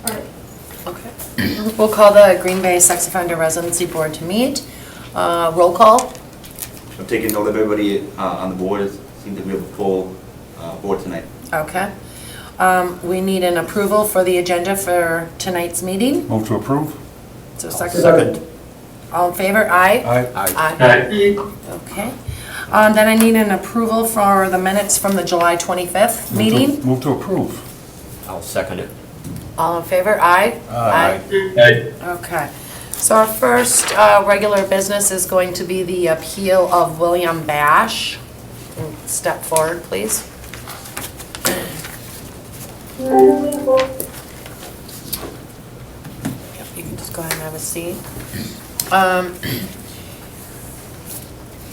Okay. We'll call the Green Bay Sex Offender Residency Board to meet. Roll call. I'm taking note of everybody on the board. It seems that we have a full board tonight. Okay. We need an approval for the agenda for tonight's meeting. Move to approve? So second. All in favor? Aye? Aye. Okay. Then I need an approval for the minutes from the July 25th meeting. Move to approve. I'll second it. All in favor? Aye? Aye. Okay. So our first regular business is going to be the appeal of William Bash. Step forward, please. Yep, you can just go ahead and have a seat.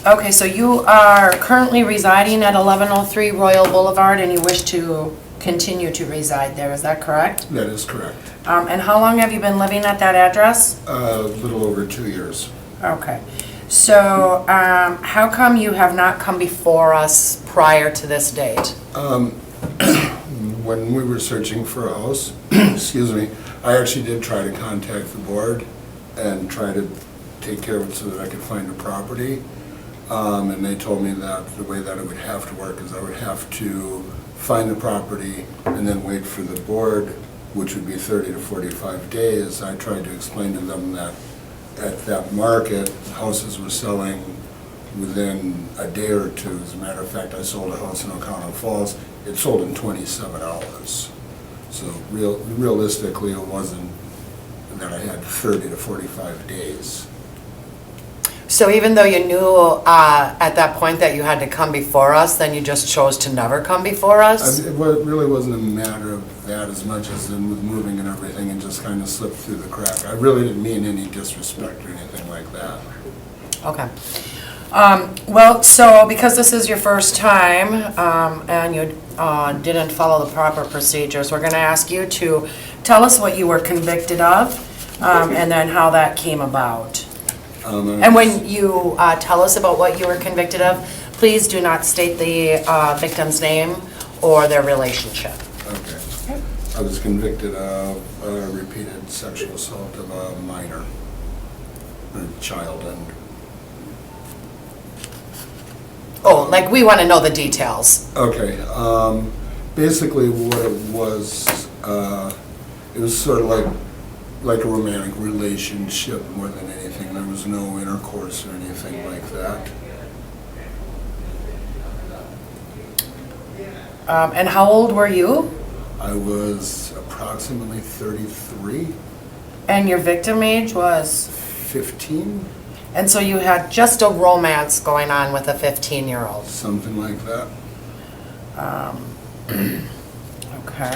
Okay, so you are currently residing at 1103 Royal Boulevard and you wish to continue to reside there, is that correct? That is correct. And how long have you been living at that address? A little over 2 years. Okay. So, how come you have not come before us prior to this date? When we were searching for a house, excuse me, I actually did try to contact the board and try to take care of it so that I could find a property. And they told me that the way that it would have to work is I would have to find the property and then wait for the board, which would be 30 to 45 days. I tried to explain to them that at that market, houses were selling within a day or two. As a matter of fact, I sold a house in O'Connell Falls. It sold in 27 hours. So realistically, it wasn't that I had 30 to 45 days. So even though you knew at that point that you had to come before us, then you just chose to never come before us? It really wasn't a matter of that as much as in with moving and everything and just kind of slipped through the crack. I really didn't mean any disrespect or anything like that. Okay. Well, so because this is your first time and you didn't follow the proper procedures, we're going to ask you to tell us what you were convicted of and then how that came about. And when you tell us about what you were convicted of, please do not state the victim's name or their relationship. Okay. I was convicted of repeated sexual assault of a minor, a child, and Oh, like we want to know the details. okay. Basically, what it was sort of like a romantic relationship more than anything. There was no intercourse or anything like that. And how old were you? I was approximately 33, And your victim age was? 15, And so you had just a romance going on with a 15-year-old. something like that. Okay.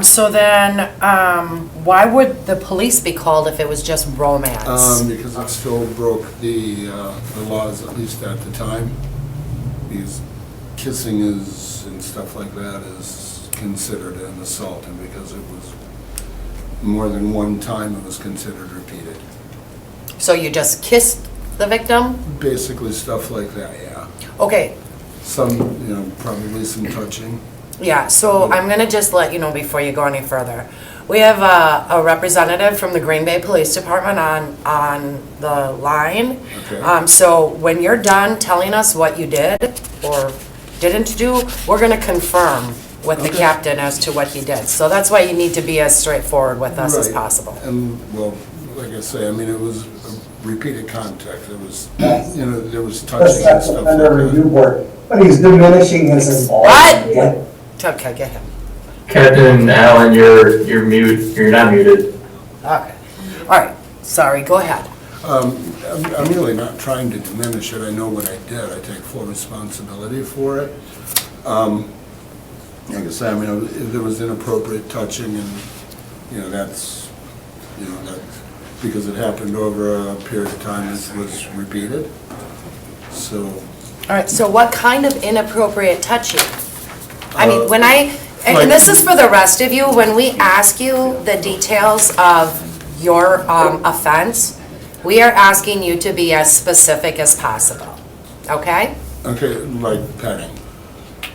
So then, why would the police be called if it was just romance? Because it still broke the laws, at least at the time. Because kissing is, and stuff like that is considered an assault, and because it was more than one time, it was considered repeated. So you just kissed the victim? Basically stuff like that, yeah. Okay, Some, probably some touching. yeah, so I'm gonna just let you know before you go any further. We have a representative from the Green Bay Police Department on the line. Okay. So when you're done telling us what you did or didn't do, we're gonna confirm with the Okay. captain as to what he did. So that's why you need to be as straightforward with us as Right. possible. And, well, like I say, it was a repeated contact. It was, there was The touching and sex stuff offender like review that. board, but he's diminishing his involvement. What? Okay, get him. Captain Allen, you're mute. You're not muted. Okay. All right, sorry, go ahead. I'm really not trying to diminish it. I know what I did. I take full responsibility for it. Like I say, if there was inappropriate touching and, that's, that, because it happened over a period of time, it was repeated. So, All right, so what kind of inappropriate touching? I mean, when like- and this is for the rest of you, when we ask you the details of your offense, we are asking you to be as specific as possible, okay? okay, like petting.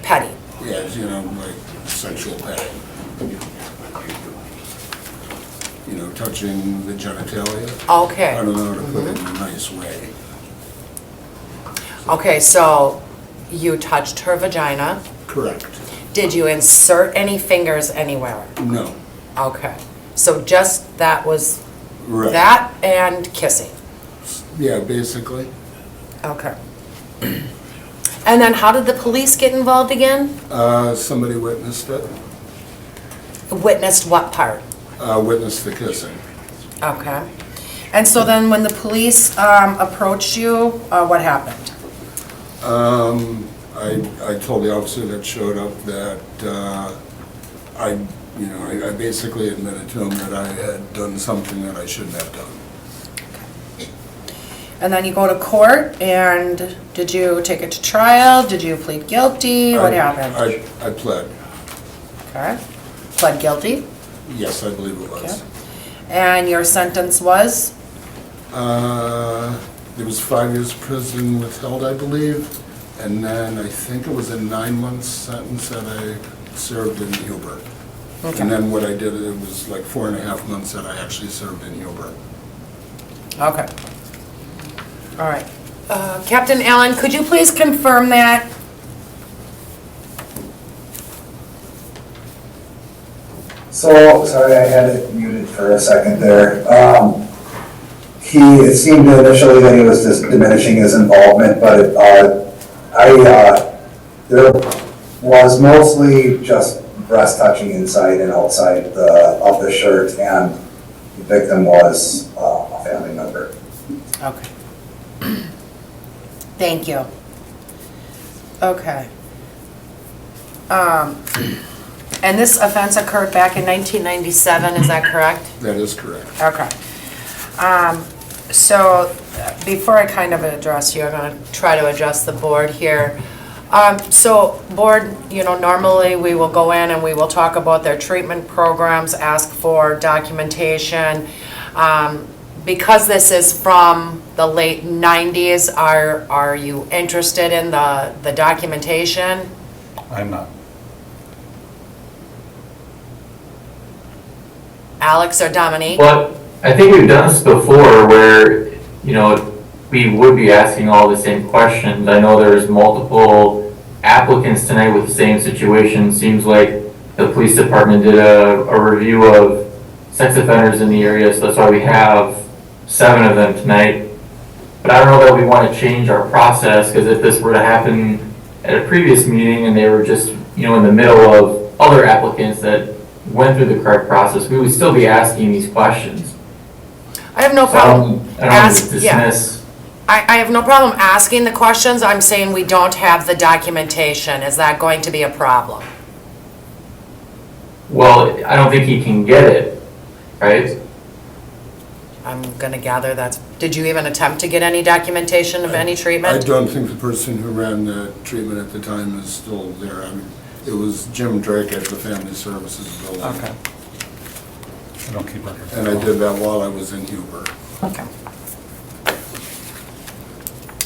Petty. Yeah, like sexual petting. touching the genitalia. I Okay, don't know how to put it in a nice way. okay, so you touched her vagina. Correct. Did you insert any fingers anywhere? No. Okay, so just that was Right. that and kissing. Yeah, basically. Okay. And then how did the police get involved again? Somebody witnessed it. Witnessed what part? Witnessed the kissing. Okay. And so then when the police approached you, what happened? I told the officer that showed up that I basically admitted to him that I had done something that I shouldn't have done. And then you go to court, and did you take it to trial? Did you plead guilty? What happened? I pled. Okay. Pled guilty? Yes, I believe it was. Okay. And your sentence was? There was 5 years prison withheld, I believe, and then I think it was a 9-month sentence that I served in Huber. Okay. And then what I did, it was like 4.5 months that I actually served in Huber. Okay. All right. Captain Allen, could you please confirm that? So, sorry, I had it muted for a second there. It seemed initially that he was just diminishing his involvement, but there was mostly just breast touching inside and outside of the shirt, and the victim was a family member. Okay. Thank you. Okay. And this offense occurred back in 1997, is that correct? That is correct. Okay. So before I kind of address you, I'm going to try to address the board here. So board, normally we will go in and we will talk about their treatment programs, ask for documentation. Because this is from the late 90s, are you interested in the documentation? I'm not. Alex or Dominique? But I think we've done this before where, we would be asking all the same questions. I know there's multiple applicants tonight with the same situation. Seems like the police department did a review of sex offenders in the area, so that's why we have 7 of them tonight. But I don't know that we want to change our process, because if this were to happen at a previous meeting and they were just, in the middle of other applicants that went through the correct process, we would still be asking these questions. I have no problem. I don't want to dismiss. I have no problem asking the questions. I'm saying we don't have the documentation. Is that going to be a problem? Well, I don't think he can get it, right? I'm going to gather did you even attempt to get any documentation of any I treatment? don't think the person who ran the treatment at the time is still there. I mean, it was Jim Drake at the Family Services building. Okay. I don't keep records. And I did that while I was in Huber. Okay.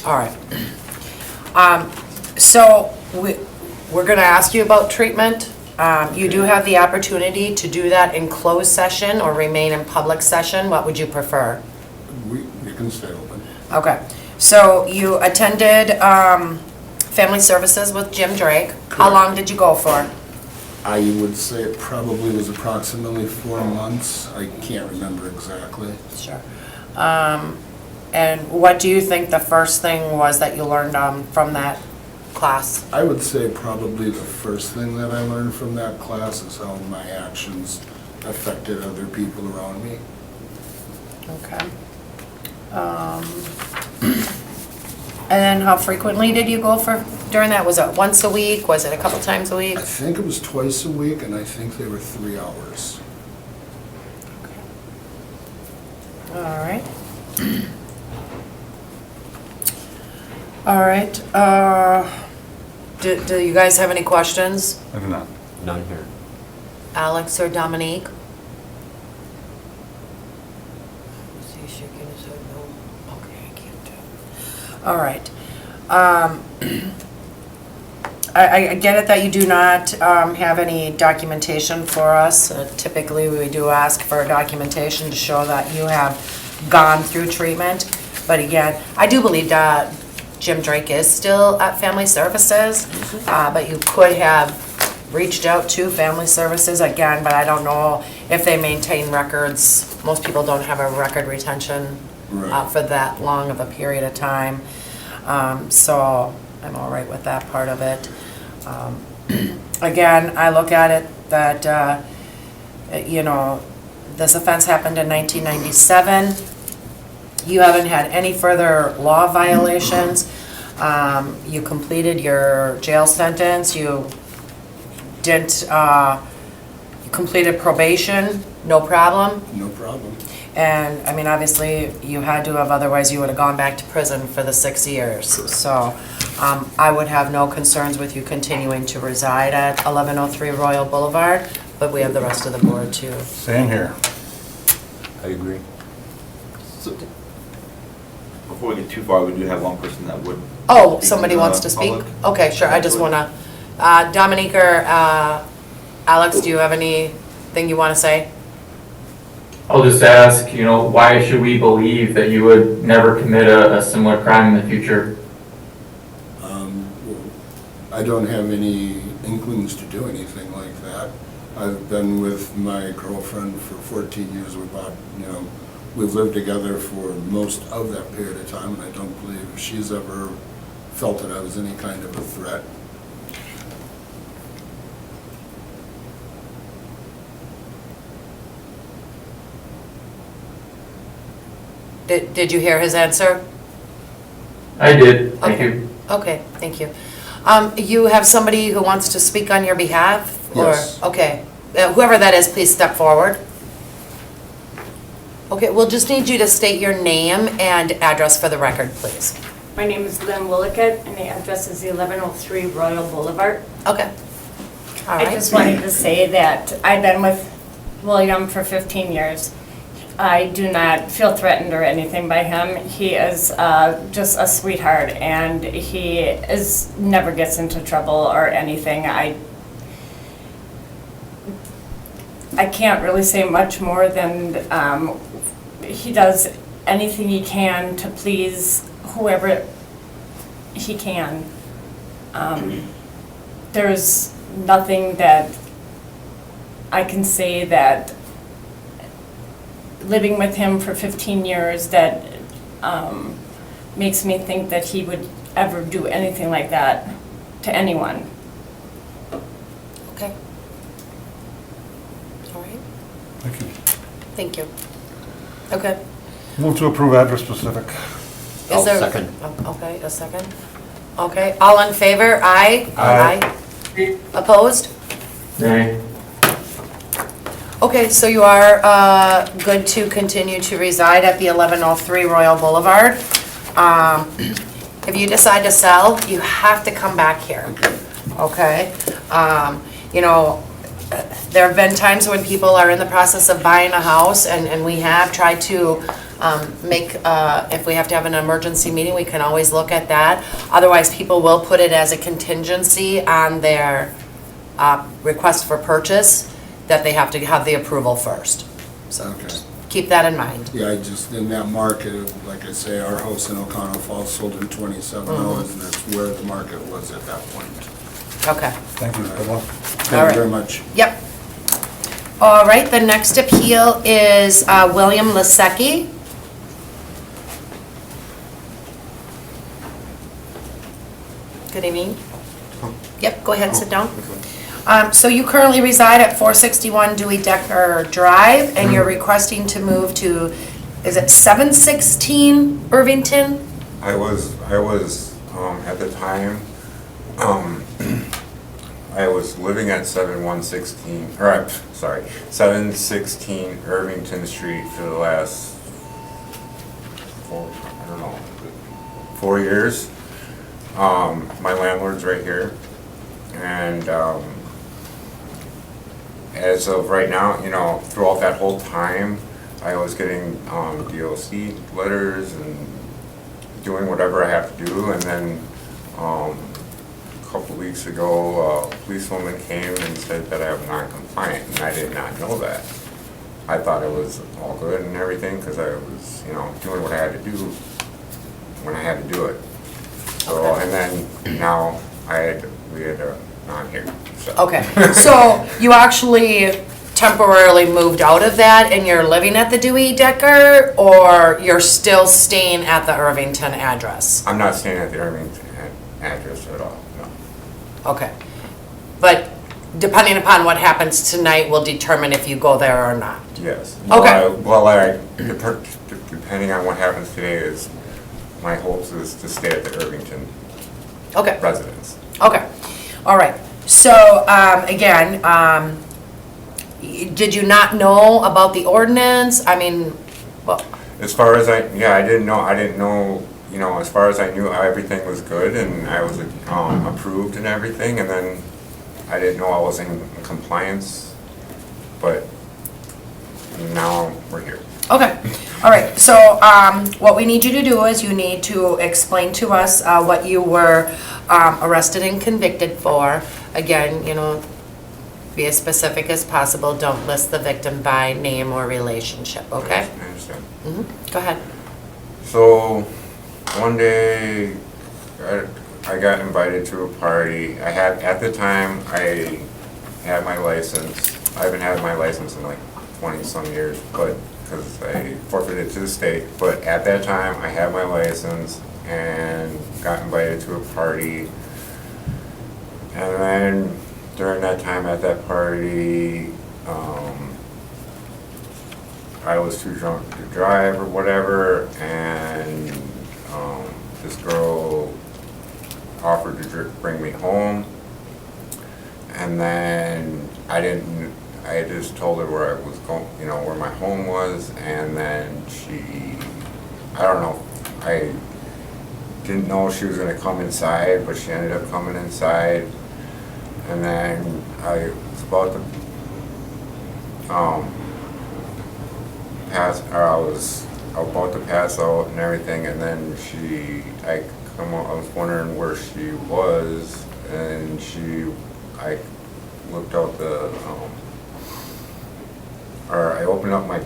All right. So we're going to ask you about treatment. You do have the opportunity to do that in closed session or remain in public session. What would you prefer? You can stay open. Okay. So you attended Family Services with Jim Drake. How Correct. long did you go for? I would say it probably was approximately 4 months. I can't remember exactly. Sure. And what do you think the first thing was that you learned from that class? I would say probably the first thing that I learned from that class is how my actions affected other people around me. Okay. And then how frequently did you go for during that? Was it once a week? Was it a couple times a week? I think it was twice a week, and I think they were 3 hours. All right. All right. Do you guys have any questions? I do not. None here. Alex or Dominique? Is he shaking his head no? Okay, I can't do. All right. I get it that you do not have any documentation for us. Typically, we do ask for documentation to show that you have gone through treatment. But again, I do believe that Jim Drake is still at Family Services, but you could have reached out to Family Services again, but I don't know if they maintain records. Most people don't have a record retention Right. for that long of a period of time. So I'm all right with that part of it. Again, I look at it that, you know, this offense happened in 1997. You haven't had any further law violations. You completed your jail sentence. You didn't, you completed probation, no problem. No problem. And, I mean, obviously, you had to have, otherwise you would have gone back to prison for the 6 years. So, I would have no concerns with you continuing to reside at 1103 Royal Boulevard, but we have the rest of the board too. Same here. I agree. So, before we get too far, we do have one person that would. Oh, speak to somebody the wants to speak? public. Okay, sure, I just wanna, Dominique or Alex, do you have anything you wanna say? I'll just ask, you know, why should we believe that you would never commit a similar crime in the future? I don't have any inklings to do anything like that. I've been with my girlfriend for 14 years. We've lived together for most of that period of time, and I don't believe she's ever felt that I was any kind of a threat. Did you hear his answer? I did, thank Okay. you. Okay, thank you. You have somebody who wants to speak on your behalf? Or- Yes. Okay, whoever that is, please step forward. Okay, we'll just need you to state your name and address for the record, please. My name is Lynn Willickett, and the address is 1103 Royal Boulevard. Okay. All I right. just wanted to say that I've been with William for 15 years. I do not feel threatened or anything by him. He is just a sweetheart, and he never gets into trouble or anything. I can't really say much more than he does anything he can to please whoever he can. There's nothing that I can say that living with him for 15 years that makes me think that he would ever do anything like that to anyone. Okay. All right, Thank you. thank you. Okay. Move to approve address specific. Is I'll there- second. oh, Okay, a second. Okay, all in favor? Aye? Aye. Opposed? Nay. Okay, so you are good to continue to reside at the 1103 Royal Boulevard. If you decide to sell, you have to come back here, okay? You know, there have been times when people are in the process of buying a house, and we have tried to make, if we have to have an emergency meeting, we can always look at that. Otherwise, people will put it as a contingency on their request for purchase, that they have to have the approval first. So Okay. just keep that in mind. Yeah, I just, in that market, like I say, our house in O'Connell Falls sold in 27 hours, and that's where the market was at that point. Okay, Thank you. Good luck. Thank you very much. yep. All right, the next appeal is William Lasecki. Good evening. Yep, go ahead, sit down. So you currently reside at 461 Dewey Decker Drive, and you're requesting to move to, is it 716 Irvington? I was, at the time, I was living at 716 Irvington Street for the last 4 years. My landlord's right here, and, as of right now, you know, throughout that whole time, I was getting, DLC letters and doing whatever I have to do, and then, couple weeks ago, a policewoman came and said that I was non-compliant, and I did not know that. I thought it was all good and everything, because I was, doing what I had to do when I had to do it. So, Okay. and then now we had a non-here, so. Okay, so you actually temporarily moved out of that and you're living at the Dewey Decker, or you're still staying at the Irvington address? I'm not staying at the Irvington address at all, no. Okay, but depending upon what happens tonight will determine if you go there or not? Yes. Okay. Depending on what happens today is, my hopes is to stay at the Irvington Okay, residence. okay, all right. So, again, did you not know about the ordinance? I mean, well, As far as I didn't know, as far as I knew, everything was good and I was approved and everything, and then I didn't know I was in compliance, but now we're here. okay, all right, so, what we need you to do is you need to explain to us, what you were, arrested and convicted for. Again, be as specific as possible, don't list the victim by name or relationship, okay? I understand. Go ahead. So, one day, I got invited to a party. At the time, I had my license. I haven't had my license in like 20-some years, but, because I forfeited to the state. But at that time, I had my license and got invited to a party. And then, during that time at that party, I was too drunk to drive or whatever, and this girl offered to bring me home, and then I just told her where I was going, where my home was, and then I don't know, I didn't know she was gonna come inside, but she ended up coming inside, and then I was about to I was about to pass out and everything, and then I was wondering where she was, and I looked out I opened up my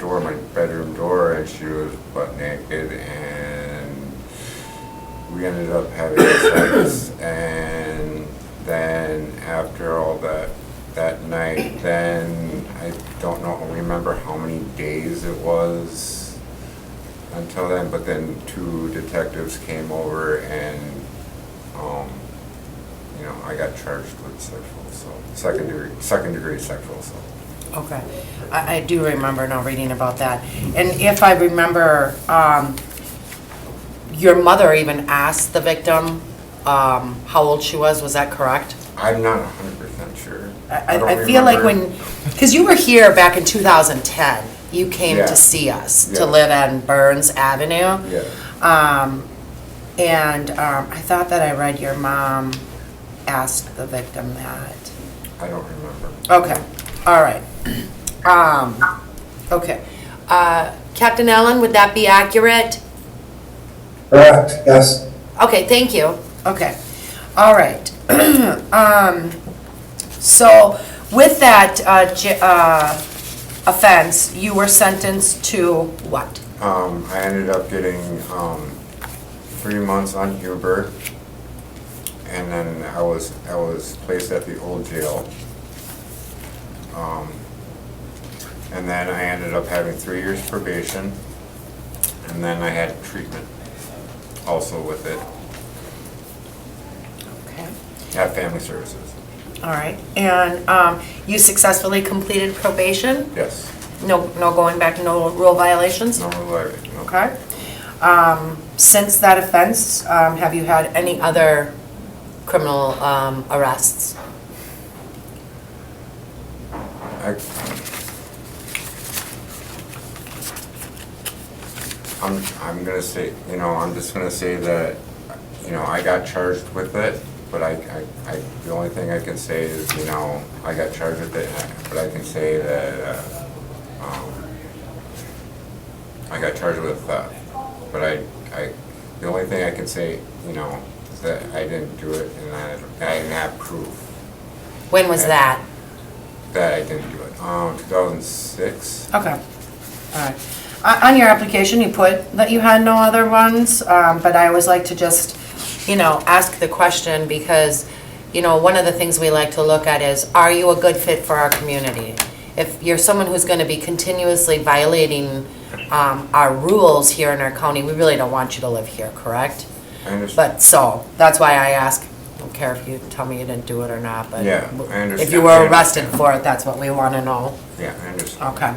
bedroom door, and she was butt naked, and we ended up having sex, and then after all that night, then I don't remember how many days it was until then, but then 2 detectives came over and, I got charged with sexual assault, second degree sexual assault. Okay, I do remember now reading about that. And if I remember, your mother even asked the victim how old she was that correct? I'm not 100% sure. I feel like because you were here back in 2010, you came Yeah. to see us, to Yeah. live on Burns Avenue. Yeah. And I thought that I read your mom asked the victim that. I don't remember. Okay, all right. Okay. Captain Allen, would that be accurate? Correct, yes. Okay, thank you. Okay, all right. So with that offense, you were sentenced to what? I ended up getting 3 months on Huber, and then I was placed at the old jail. And then I ended up having 3 years probation, and then I had treatment also with it Okay, at Family Services. all right. And you successfully completed probation? Yes. No going back, no rule violations? No related, no. Okay. Since that offense, have you had any other criminal arrests? I'm gonna say, I'm just gonna say that, I got charged with it, but the only thing I can say is, I got charged with it, but I can say that, I got charged with theft. But the only thing I can say, is that I didn't do it, and I didn't have proof When was that? that I didn't do it. 2006. Okay, all right. On your application, you put that you had no other ones, but I always like to just, ask the question because, one of the things we like to look at is, are you a good fit for our community? If you're someone who's gonna be continuously violating, our rules here in our county, we really don't want you to live here, correct? I understand. But, so, that's why I ask, I don't care if you tell me you didn't do it or not, but. Yeah, I understand. If you were arrested for it, that's what we wanna know. Yeah, I understand. Okay.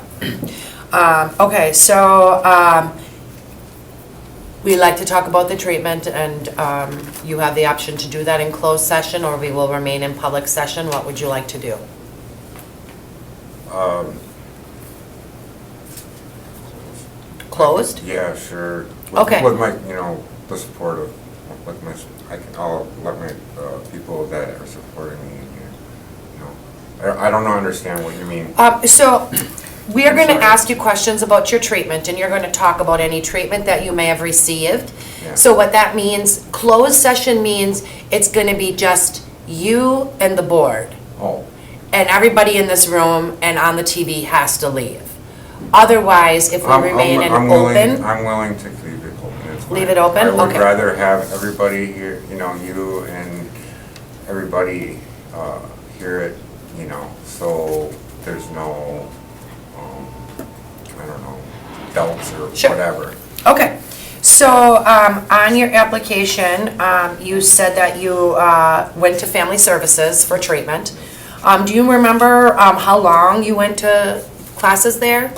Okay, so, we like to talk about the treatment, and you have the option to do that in closed session, or we will remain in public session. What would you like to do? Closed? Yeah, sure. Okay. With my, the support of, I'll let my people that are supporting me, I don't understand what you mean. So, we are I'm going to sorry. ask you questions about your treatment, and you're going to talk about any treatment that you may have received. Yeah. So what that means, closed session means it's going to be just you and the board. Oh, And everybody in this room and on the TV has to leave. Otherwise, if we remain in I'm willing open, to leave it open. It's Leave fine. it open? I would Okay. rather have everybody here, you and everybody hear it, so there's no, I don't know, doubts or Sure. whatever. okay. So, on your application, you said that you went to Family Services for treatment. Do you remember how long you went to classes there?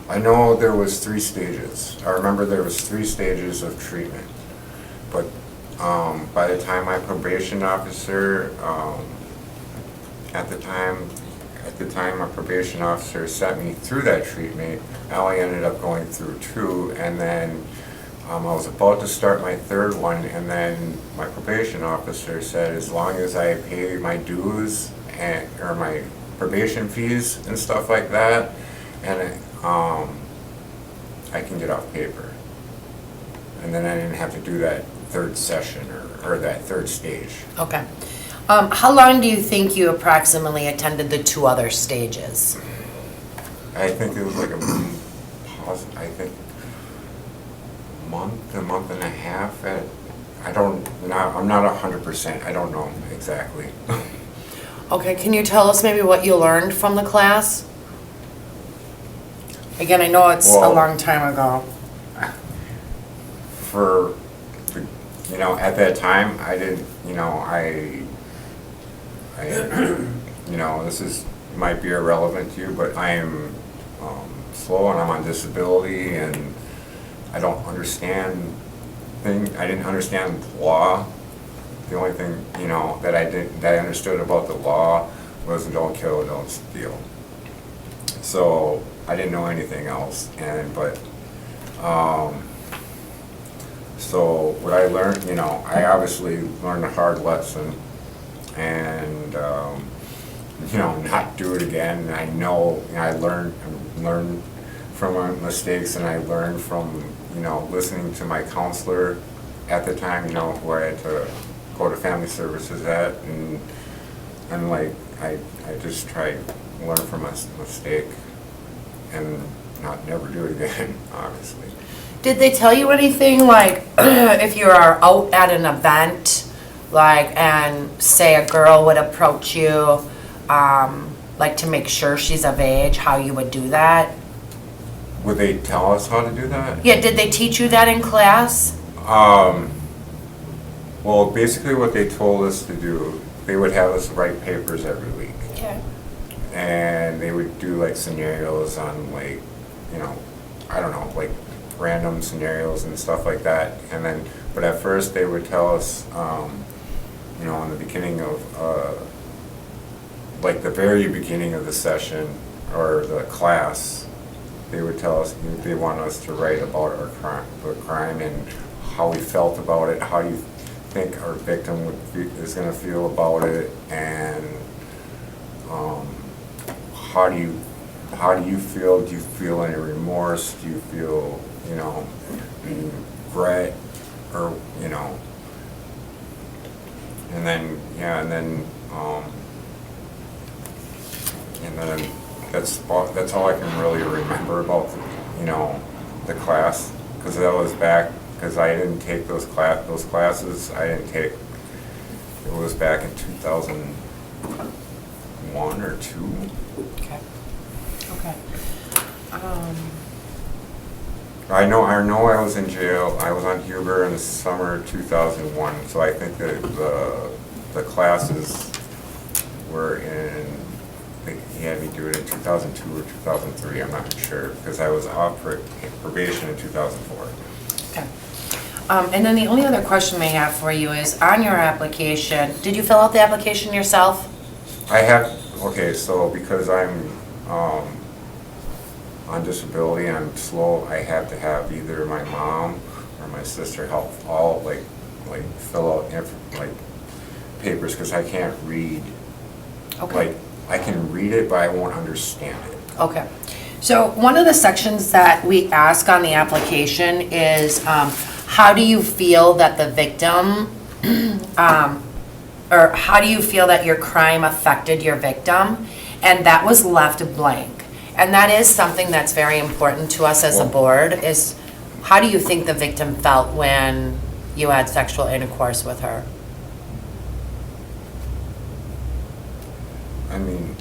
I know there was 3 stages. I remember there was 3 stages of treatment. But by the time my probation officer, at the time my probation officer sent me through that treatment, I only ended up going through 2, and then I was about to start my 3rd one, and then my probation officer said as long as I pay my dues or my probation fees and stuff like that, and I can get off paper. And then I didn't have to do that 3rd session or that 3rd stage. Okay. How long do you think you approximately attended the 2 other stages? I think it was like a month and a half. I'm not 100%. I don't know exactly. Okay, can you tell us maybe what you learned from the class? Again, I know it's a Well- long time ago. For, at that time, I didn't, this might be irrelevant to you, but I am slow and I'm on disability and I don't understand I didn't understand law. The only thing, that I understood about the law was don't kill, don't steal. So I didn't know anything else, so what I learned, I obviously learned a hard lesson and, not do it again. I know, I learned from my mistakes, and I learned from, listening to my counselor at the time, who I had to go to Family Services at, and like, I just tried to learn from my mistake and never do it again, obviously. Did they tell you anything, like, if you are out at an event, like, and say a girl would approach you, like to make sure she's of age, how you would do that? Would they tell us how to do that? Yeah, did they teach you that in class? Well, basically what they told us to do, they would have us write papers every week. Okay. And they would do like scenarios on like, I don't know, like random scenarios and stuff like that. And then, but at first they would tell us, in the beginning of, like the very beginning of the session or the class, they would tell us, they want us to write about the crime and how we felt about it, how you think our victim is going to feel about it, and how do you feel? Do you feel any remorse? Do you feel, regret? or, you know. And then, yeah, and then that's all I can really remember about, you know, the class, because that was back, because I didn't take those classes, I didn't take, it was back in 2001 or 2. Okay. Okay. I know I was in jail, I was on Huber in the summer of 2001, so I think that the classes were in, I think he had me do it in 2002 or 2003, I'm not sure, because I was off for probation in 2004. Okay. And then the only other question I have for you is, on your application, did you fill out the application yourself? I have, okay, so because I'm on disability, I'm slow, I have to have either my mom or my sister help all, like fill out, papers, because I can't read. Okay. Like, I can read it, but I won't understand it. Okay. So one of the sections that we ask on the application is, how do you feel that the victim, or how do you feel that your crime affected your victim? And that was left blank. And that is something that's very important to us as a board, is how do you think the victim felt when you had sexual intercourse with her? I mean,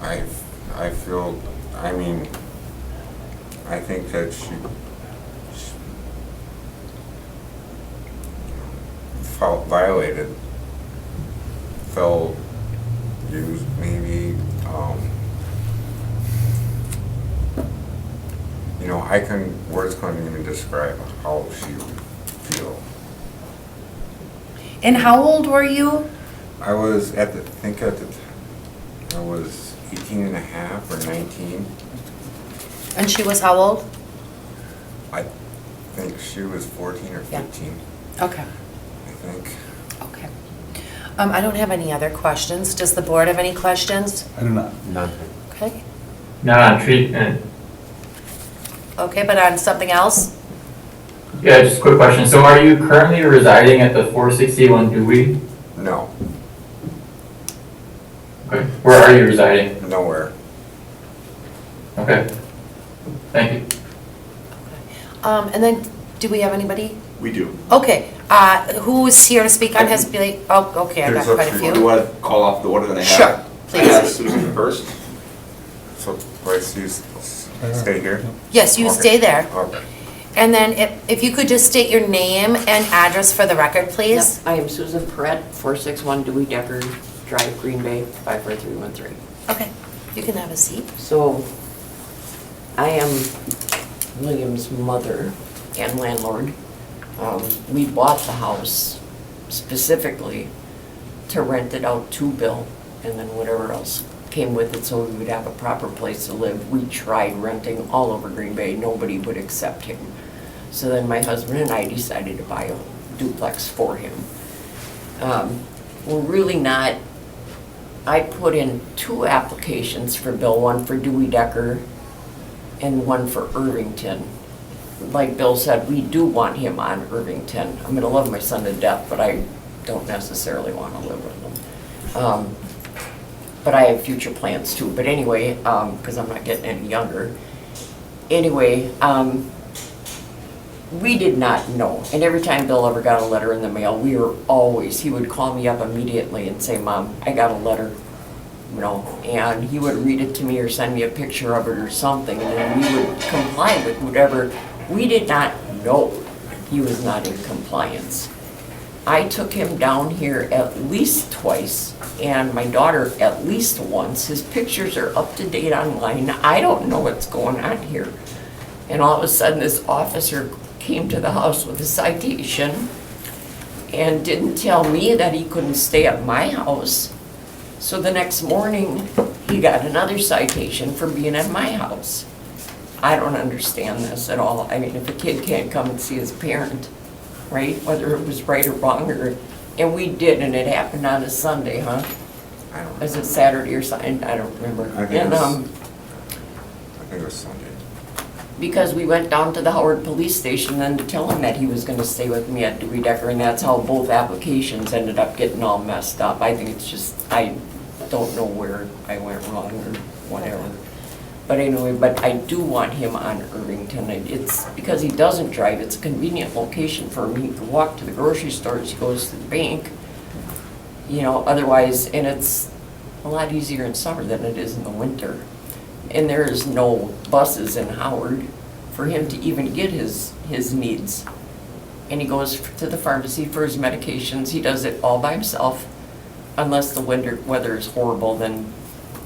I feel, I mean, I think that she felt violated, felt used, maybe, you know, words couldn't even describe how she would feel. And how old were you? I was I was 18 and a half or 19. And she was how old? I think she was 14 or 15, Okay. I think. Okay. I don't have any other questions. Does the board have any questions? I do not. None. Okay. Not on treatment. Okay, but on something else? Yeah, just a quick question. So are you currently residing at the 461 Dewey? No, Okay. Where are you residing? nowhere. Okay. Thank you. And then, do we have anybody? We do. Okay, who's here to speak on his, oh, okay, I got quite a Do few. you want to call off the order that I have? Sure, please. I have Susan first. So, Bryce, you stay here? Yes, you Okay. stay there. Okay. And then if you could just state your name and address for the record, please? Yep, I am Susan Perret, 461 Dewey Decker Drive, Green Bay, 54313. Okay, you can have a seat. So, I am William's mother and landlord. We bought the house specifically to rent it out to Bill, and then whatever else came with it, so we would have a proper place to live. We tried renting all over Green Bay, nobody would accept him. So then my husband and I decided to buy a duplex for him. We're really not, I put in 2 applications for Bill, one for Dewey Decker and one for Irvington. Like Bill said, we do want him on Irvington. I'm gonna love my son to death, but I don't necessarily wanna live with him. But I have future plans too. But anyway, because I'm not getting any younger. Anyway, we did not know. And every time Bill ever got a letter in the mail, he would call me up immediately and say, Mom, I got a letter, you know, and he would read it to me or send me a picture of it or something, and then we would comply with whatever. We did not know he was not in compliance. I took him down here at least twice, and my daughter at least once. His pictures are up to date online. I don't know what's going on here. And all of a sudden, this officer came to the house with a citation and didn't tell me that he couldn't stay at my house. So the next morning, he got another citation for being at my house. I don't understand this at all. I mean, if a kid can't come and see his parent, right, whether it was right or wrong, and we did, and it happened on a Sunday, huh? I don't Was know. it Saturday or Sunday? I don't remember. I think And, it was Sunday. because we went down to the Howard Police Station then to tell him that he was gonna stay with me at Dewey Decker, and that's how both applications ended up getting all messed up. I think it's just, I don't know where I went wrong or whatever. But anyway, but I do want him on Irvington. It's because he doesn't drive, it's a convenient location for him. He can walk to the grocery stores, he goes to the bank, you know, otherwise, and it's a lot easier in summer than it is in the winter. And there is no buses in Howard for him to even get his needs. And he goes to the pharmacy for his medications. He does it all by himself. Unless the weather is horrible, then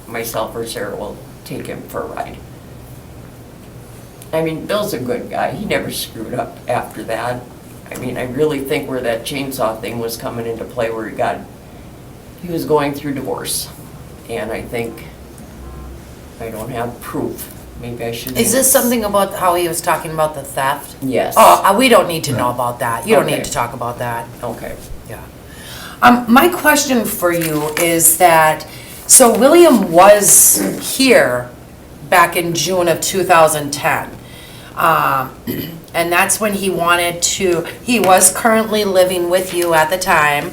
myself or Sarah will take him for a ride. I mean, Bill's a good guy. He never screwed up after that. I mean, I really think where that chainsaw thing was coming into play, where he was going through divorce. And I think, I don't have proof. Maybe I should. Is this something about how he was talking about the theft? Yes. Oh, we don't need to know about that. You don't Okay. need to talk about that. Okay. Yeah. My question for you is that, so William was here back in June of 2010. And that's when he was currently living with you at the time,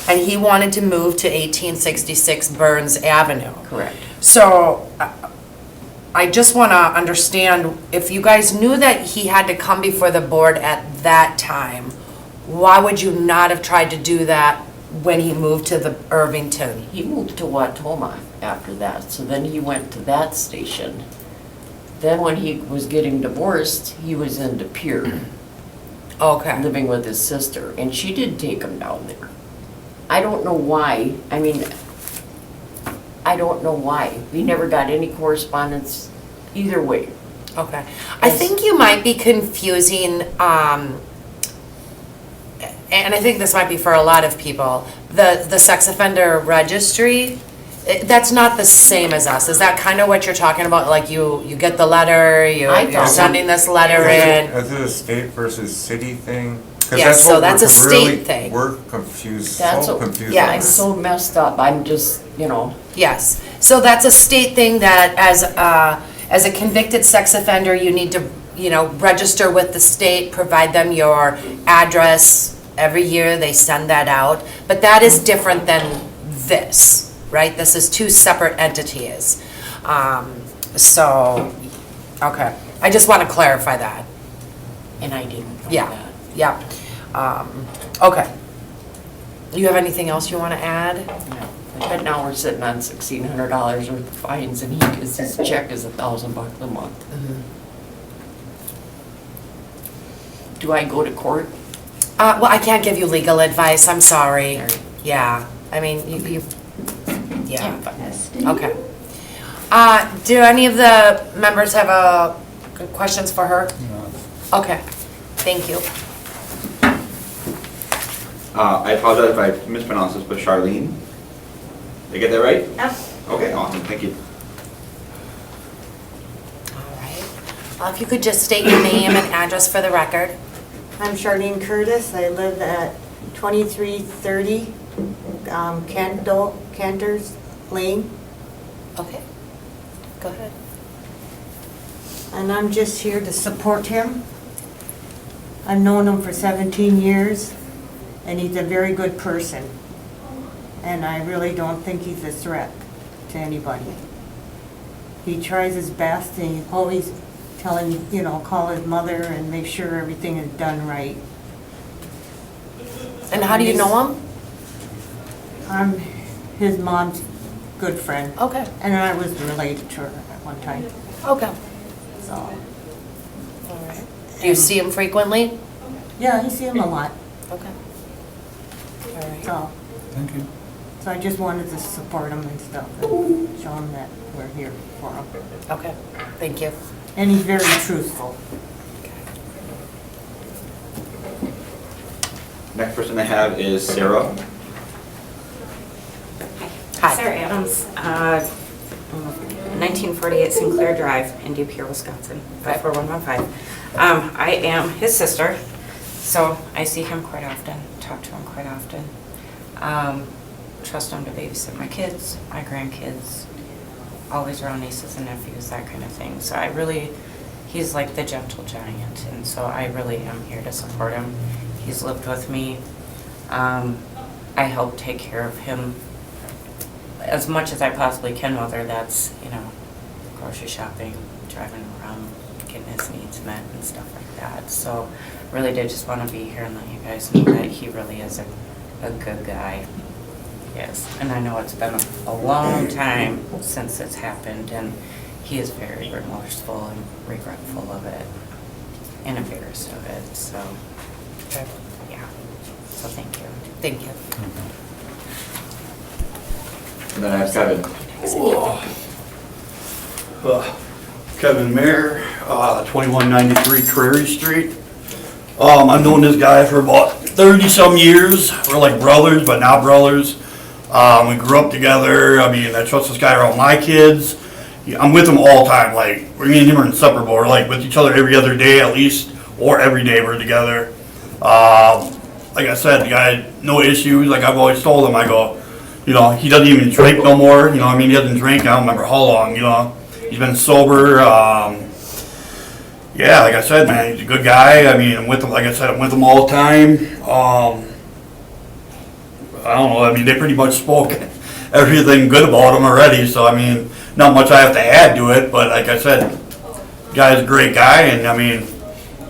and he wanted to move to 1866 Burns Avenue. Correct. So I just want to understand, if you guys knew that he had to come before the board at that time, why would you not have tried to do that when he moved to the Irvington? He moved to Watoma after that, so then he went to that station. Then when he was getting divorced, he was in De Pere, Okay. living with his sister, and she did take him down there. I don't know why, I mean, I don't know why. We never got any correspondence either way. Okay. I think you might be confusing, and I think this might be for a lot of people, the sex offender registry, that's not the same as us. Is that kind of what you're talking about? Like you get the letter, I you're thought- sending this letter in? Is it a state versus city thing? 'Cause Yes, so what that's we're a state really- thing. We're confused, That's so what- confused. yeah, on I'm it's this. so messed up, I'm just, you know, Yes. So that's a state thing that as a convicted sex offender, you need to, register with the state, provide them your address. Every year they send that out. But that is different than this, right? This is two separate entities. So, okay. I just want to clarify that. and I didn't know Yeah, that. yeah. Okay. You have anything else you want to add? No. But now we're sitting on $1,600 worth of fines, and his check is $1,000 a month. Do I go to court? Well, I can't give you legal advice, I'm sorry. Sorry. Yeah, I mean, yeah, I'm fine. okay. Do any of the members have questions for her? No. Okay, thank you. I apologize if I mispronounced this, but Charlene? Did I get that right? Yep. Okay, awesome, thank you. All right. If you could just state your name and address for the record. I'm Charlene Curtis. I live at 2330 Cantors Lane, Okay, go ahead. and I'm just here to support him. I've known him for 17 years, and he's a very good person. And I really don't think he's a threat to anybody. He tries his best, and he's always telling, call his mother and make sure everything is done right. And how do you know him? I'm his mom's good friend, Okay, and I was related to her at one time, okay. so. All right. Do you see him frequently? Yeah, you see him a lot, Okay. All right. so Thank you. I just wanted to support him and stuff, and show him that we're here for him. Okay, thank you. And he's very truthful. Next person I have is Sarah. Hi. Sarah Adams, 1948 Sinclair Drive in De Pere, Wisconsin, 54115. I am his sister, so I see him quite often, talk to him quite often. Trust him to babysit my kids, my grandkids, always around nieces and nephews, that kind of thing. So he's like the gentle giant, and so I really am here to support him. He's lived with me. I help take care of him as much as I possibly can, whether that's, you know, grocery shopping, driving him around, getting his needs met and stuff like that. So really did just want to be here and let you guys know that he really is a good guy. Yes, and I know it's been a long time since it's happened, and he is very remorseful and regretful of it and embarrassed of it, so, yeah. So thank you. Thank you. And then I have Kevin. Kevin Mayer, 2193 Prairie Street. I've known this guy for about 30-some years. We're like brothers, but not brothers. We grew up together. I mean, I trust this guy around my kids. I'm with him all the time. Like, me and him are inseparable. We're like with each other every other day at least, or every day we're together. Like I said, the guy, no issues. Like I've always told him, I go, you know, he doesn't even drink no more. You know, I mean, he hasn't drank, I don't remember how long, you know. He's been sober. Yeah, like I said, man, he's a good guy. I mean, I'm with him, like I said, I'm with him all the time. I don't know, I mean, they pretty much spoke everything good about him already, so I mean, not much I have to add to it, but like I said, the guy's a great guy, and I mean,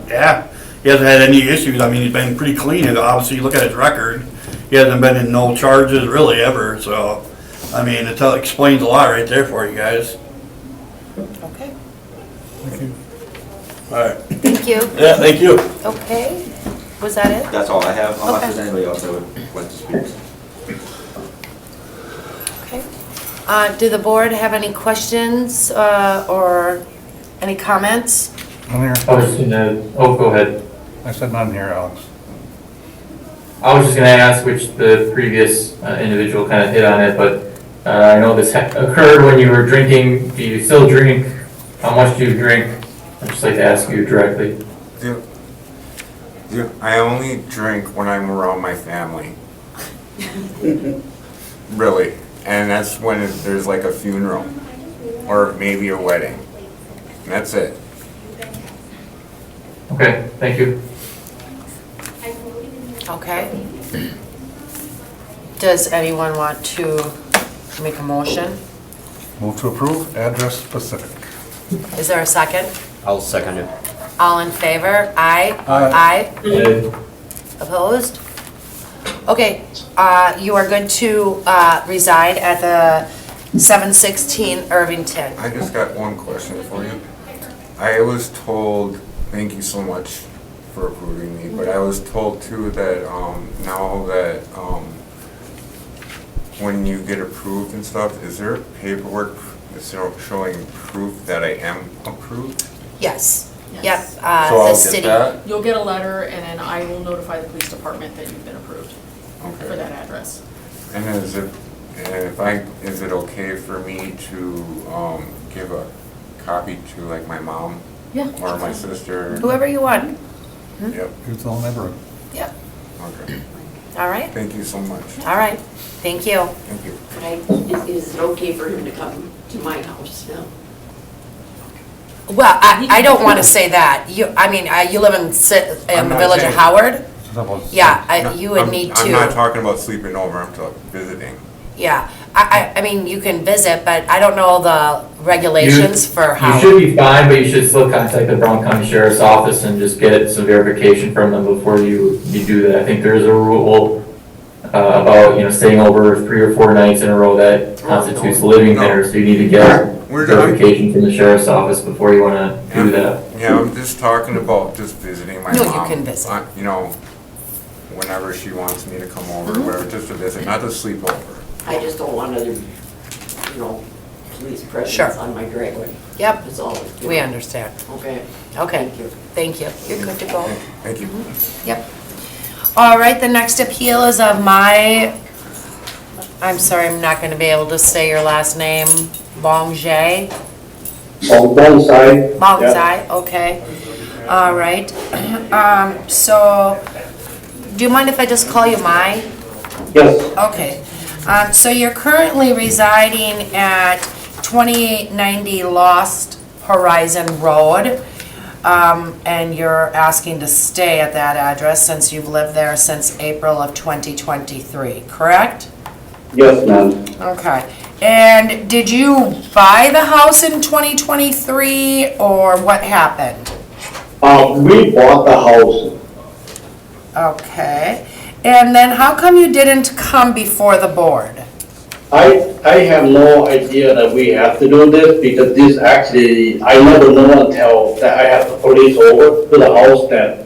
yeah, he hasn't had any issues. I mean, he's been pretty clean, and obviously, you look at his record, he hasn't been in no charges really ever, so, I mean, it explains a lot right there for you guys. Okay. Thank you. All right. Thank you. Yeah, thank you. Okay. Was that it? That's all I have, unless Okay. there's anybody else that would like to speak. Okay. Do the board have any questions or any comments? None here. I was just gonna, oh, go ahead. I said none here, Alex. I was just gonna ask which the previous individual kind of hit on it, but I know this occurred when you were drinking. Do you still drink? How much do you drink? I'd just like to ask you directly. I only drink when I'm around my family. Really. And that's when there's like a funeral or maybe a wedding. And that's it. Okay, thank you. Okay. Does anyone want to make a motion? Move to approve, address specific. Is there a second? I'll second it. All in favor? Aye? Aye. Opposed? Okay, you are good to reside at the 716 Irvington. I just got one question for you. I was told, thank you so much for approving me, but I was told too that now that when you get approved and stuff, is there paperwork showing proof that I am approved? Yes. Yep. So I'll The get city. that? You'll get a letter, and then I will notify the police department that you've been approved for Okay. that address. And is it okay for me to give a copy to like my mom Yeah. or my sister? Whoever you want. Yep, Who's the whole neighborhood? Yep. okay. All right. Thank you so much. All right. Thank you. Thank you. Is it okay for him to come to my house now? Well, I don't want to say that. I mean, you live in the I'm not village of saying- Howard? That was- Yeah, you would need I'm not to, talking about sleeping over, I'm talking visiting. yeah. I mean, you can visit, but I don't know the regulations for You how. should be fine, but you should still contact the Brown County Sheriff's Office and just get some verification from them before you do that. I think there's a rule about, staying over 3 or 4 nights in a row that constitutes living there, so you need to get We're done. verification from the sheriff's office before you wanna do that. Yeah, I'm just talking about just visiting my No, mom. you can visit. Whenever she wants me to come over, Mm-hmm. whatever, just to visit, not to sleep over. I just don't want other, police presence Sure. on my driveway. Yep, That's all. we understand. Okay. Okay, Thank you. thank you. You're good to go. Thank you. Yep. All right, the next appeal is of I'm sorry, I'm not gonna be able to say your last name, Bongjay? Bonsai. Bonsai, okay. All right. So, do you mind if I just call you Mai? Yes, Okay. So you're currently residing at 2890 Lost Horizon Road. and you're asking to stay at that address since you've lived there since April of 2023, correct? Yes, ma'am. Okay. And did you buy the house in 2023, or what happened? We bought the house. Okay. And then how come you didn't come before the board? I have no idea that we have to do this because this actually, I never know until that I have the police over to the house that,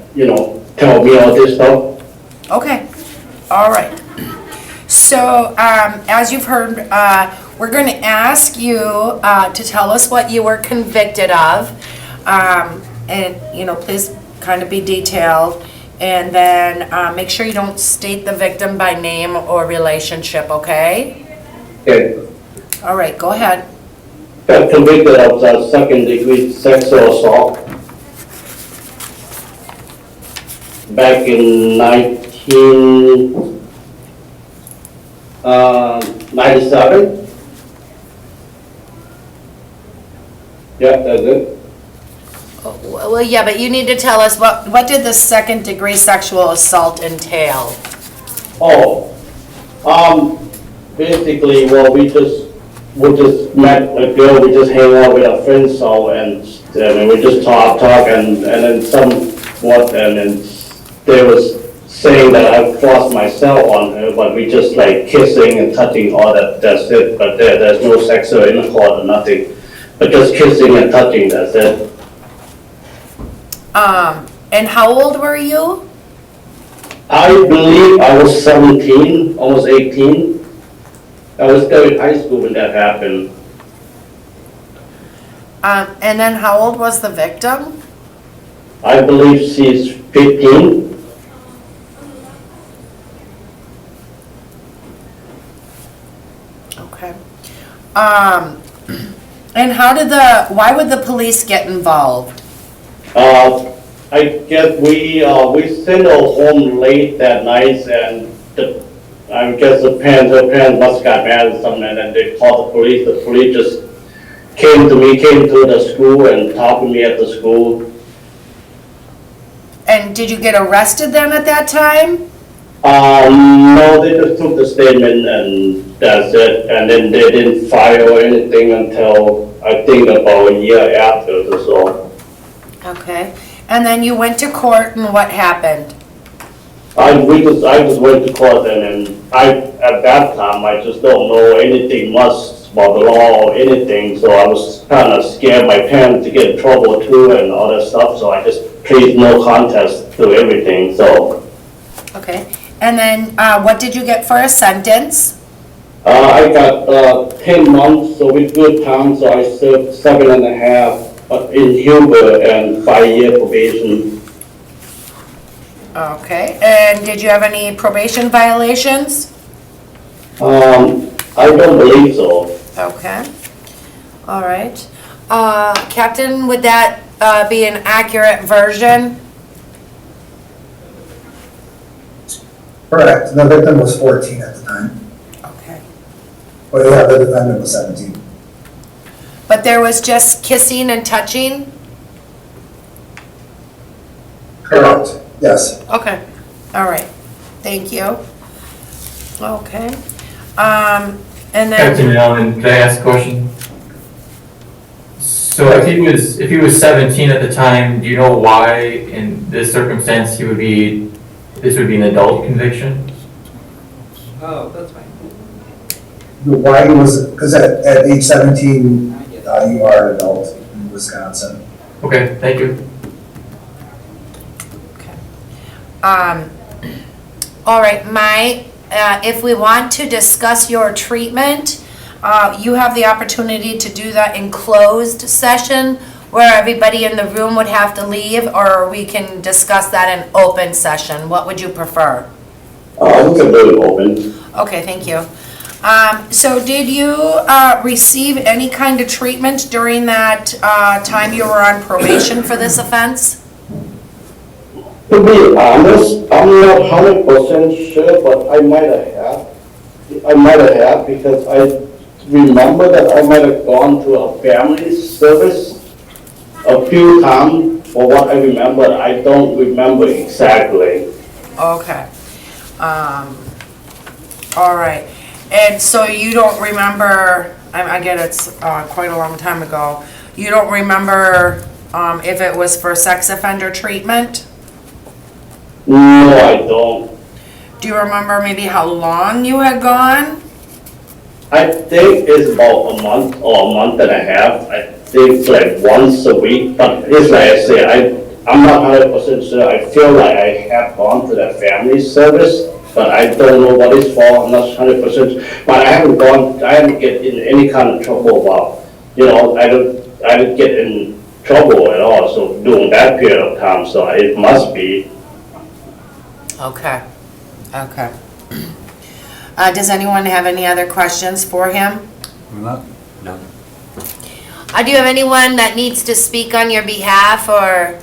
tell me all this stuff. Okay. All right. So, as you've heard, we're going to ask you to tell us what you were convicted of. And, please kind of be detailed. And then make sure you don't state the victim by name or relationship, okay? Okay. All right, go ahead. Got convicted of second-degree sexual assault back in 1997. Yeah, that's it. Well, yeah, but you need to tell us, what did the second-degree sexual assault entail? Oh, basically, well, we just met a girl, we just hang out with our friends, so, and we just talk, and then somewhat, and then they was saying that I forced myself on her, but we just like kissing and touching, all that's it, but there's no sexual intercourse or nothing, but just kissing and touching, that's it. And how old were you? I believe I was 17, almost 18. I was still in high school when that happened. And then how old was the victim? I believe she's 15. Okay. And why would the police get involved? I guess we sent her home late that night, and I guess her parents must got mad or something, and then they called the police. The police just came to the school and talked to me at the school. And did you get arrested then at that time? No, they just took the statement and that's it, and then they didn't file anything until I think about a year after or so. Okay. And then you went to court, and what happened? I just went to court, and at that time, I just don't know anything much about the law or anything, so I was kind of scared my parents to get in trouble too and all that stuff, so I just pleaded no contest to everything, so. Okay. And then what did you get for a sentence? I got 10 months, so with good time, so I served 7.5 in Huber and 5-year probation. Okay. And did you have any probation violations? I don't believe so. Okay. All right. Captain, would that be an accurate version? Correct. The victim was 14 at the time. Okay. But yeah, the defendant was 17. But there was just kissing and touching? Correct. Yes. Okay. All right. Thank you. Okay. And Captain then, Allen, can I ask a question? So if he was 17 at the time, do you know why in this circumstance this would be an adult conviction? Oh, that's fine. Why was, because at age 17, you are an adult in Wisconsin. Okay, thank you. all right, if we want to discuss your treatment, you have the opportunity to do that in closed session where everybody in the room would have to leave, or we can discuss that in open session. What would you prefer? We can do it open. Okay, thank you. So did you receive any kind of treatment during that time you were on probation for this offense? To be honest, I'm not 100% sure, but I might have because I remember that I might have gone to a family service a few times for what I remember, I don't remember exactly. Okay. All right. And so you don't remember, I get it's quite a long time ago, you don't remember if it was for sex offender treatment? No, I don't. Do you remember maybe how long you had gone? I think it's about a month or a month and a half. I think it's like once a week, but it's like I say, I'm not 100% sure. I feel like I have gone to that family service, but I don't know what it's for. I'm not 100%. But I haven't get in any kind of trouble about, I didn't get in trouble at all. So during that period of time, so it must be. Okay. Okay. Does anyone have any other questions for him? Not, None. Do you have anyone that needs to speak on your behalf or?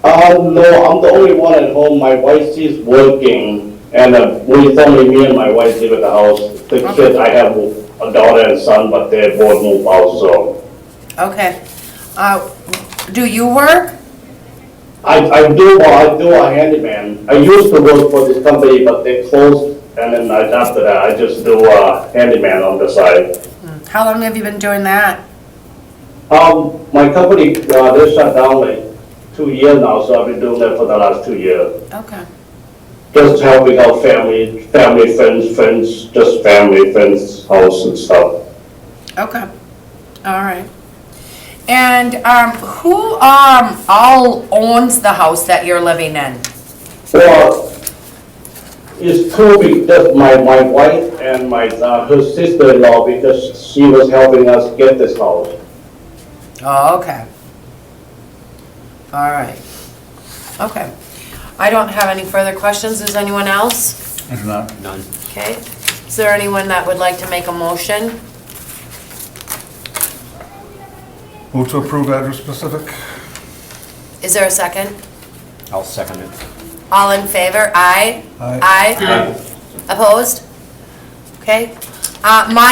No, I'm the only one at home. My wife, she's working, and it's only me and my wife live at the house. The kids, I have a daughter and son, but they both moved out, so. Okay. Do you work? I do a handyman. I used to work for this company, but they closed, and then after that, I just do a handyman on the side. How long have you been doing that? My company, they shut down like 2 years now, so I've been doing that for the last 2 years. Okay. Just helping out family, just family, friends, house and stuff. Okay. All right. And who all owns the house that you're living in? Well, it's two, just my wife and her sister-in-law, because she was helping us get this house. Oh, okay. All right. Okay. I don't have any further questions. Is anyone else? I do not. None. Okay. Is there anyone that would like to make a motion? Move to approve address specific? Is there a second? I'll second it. All in favor? Aye. Aye. Opposed? Okay.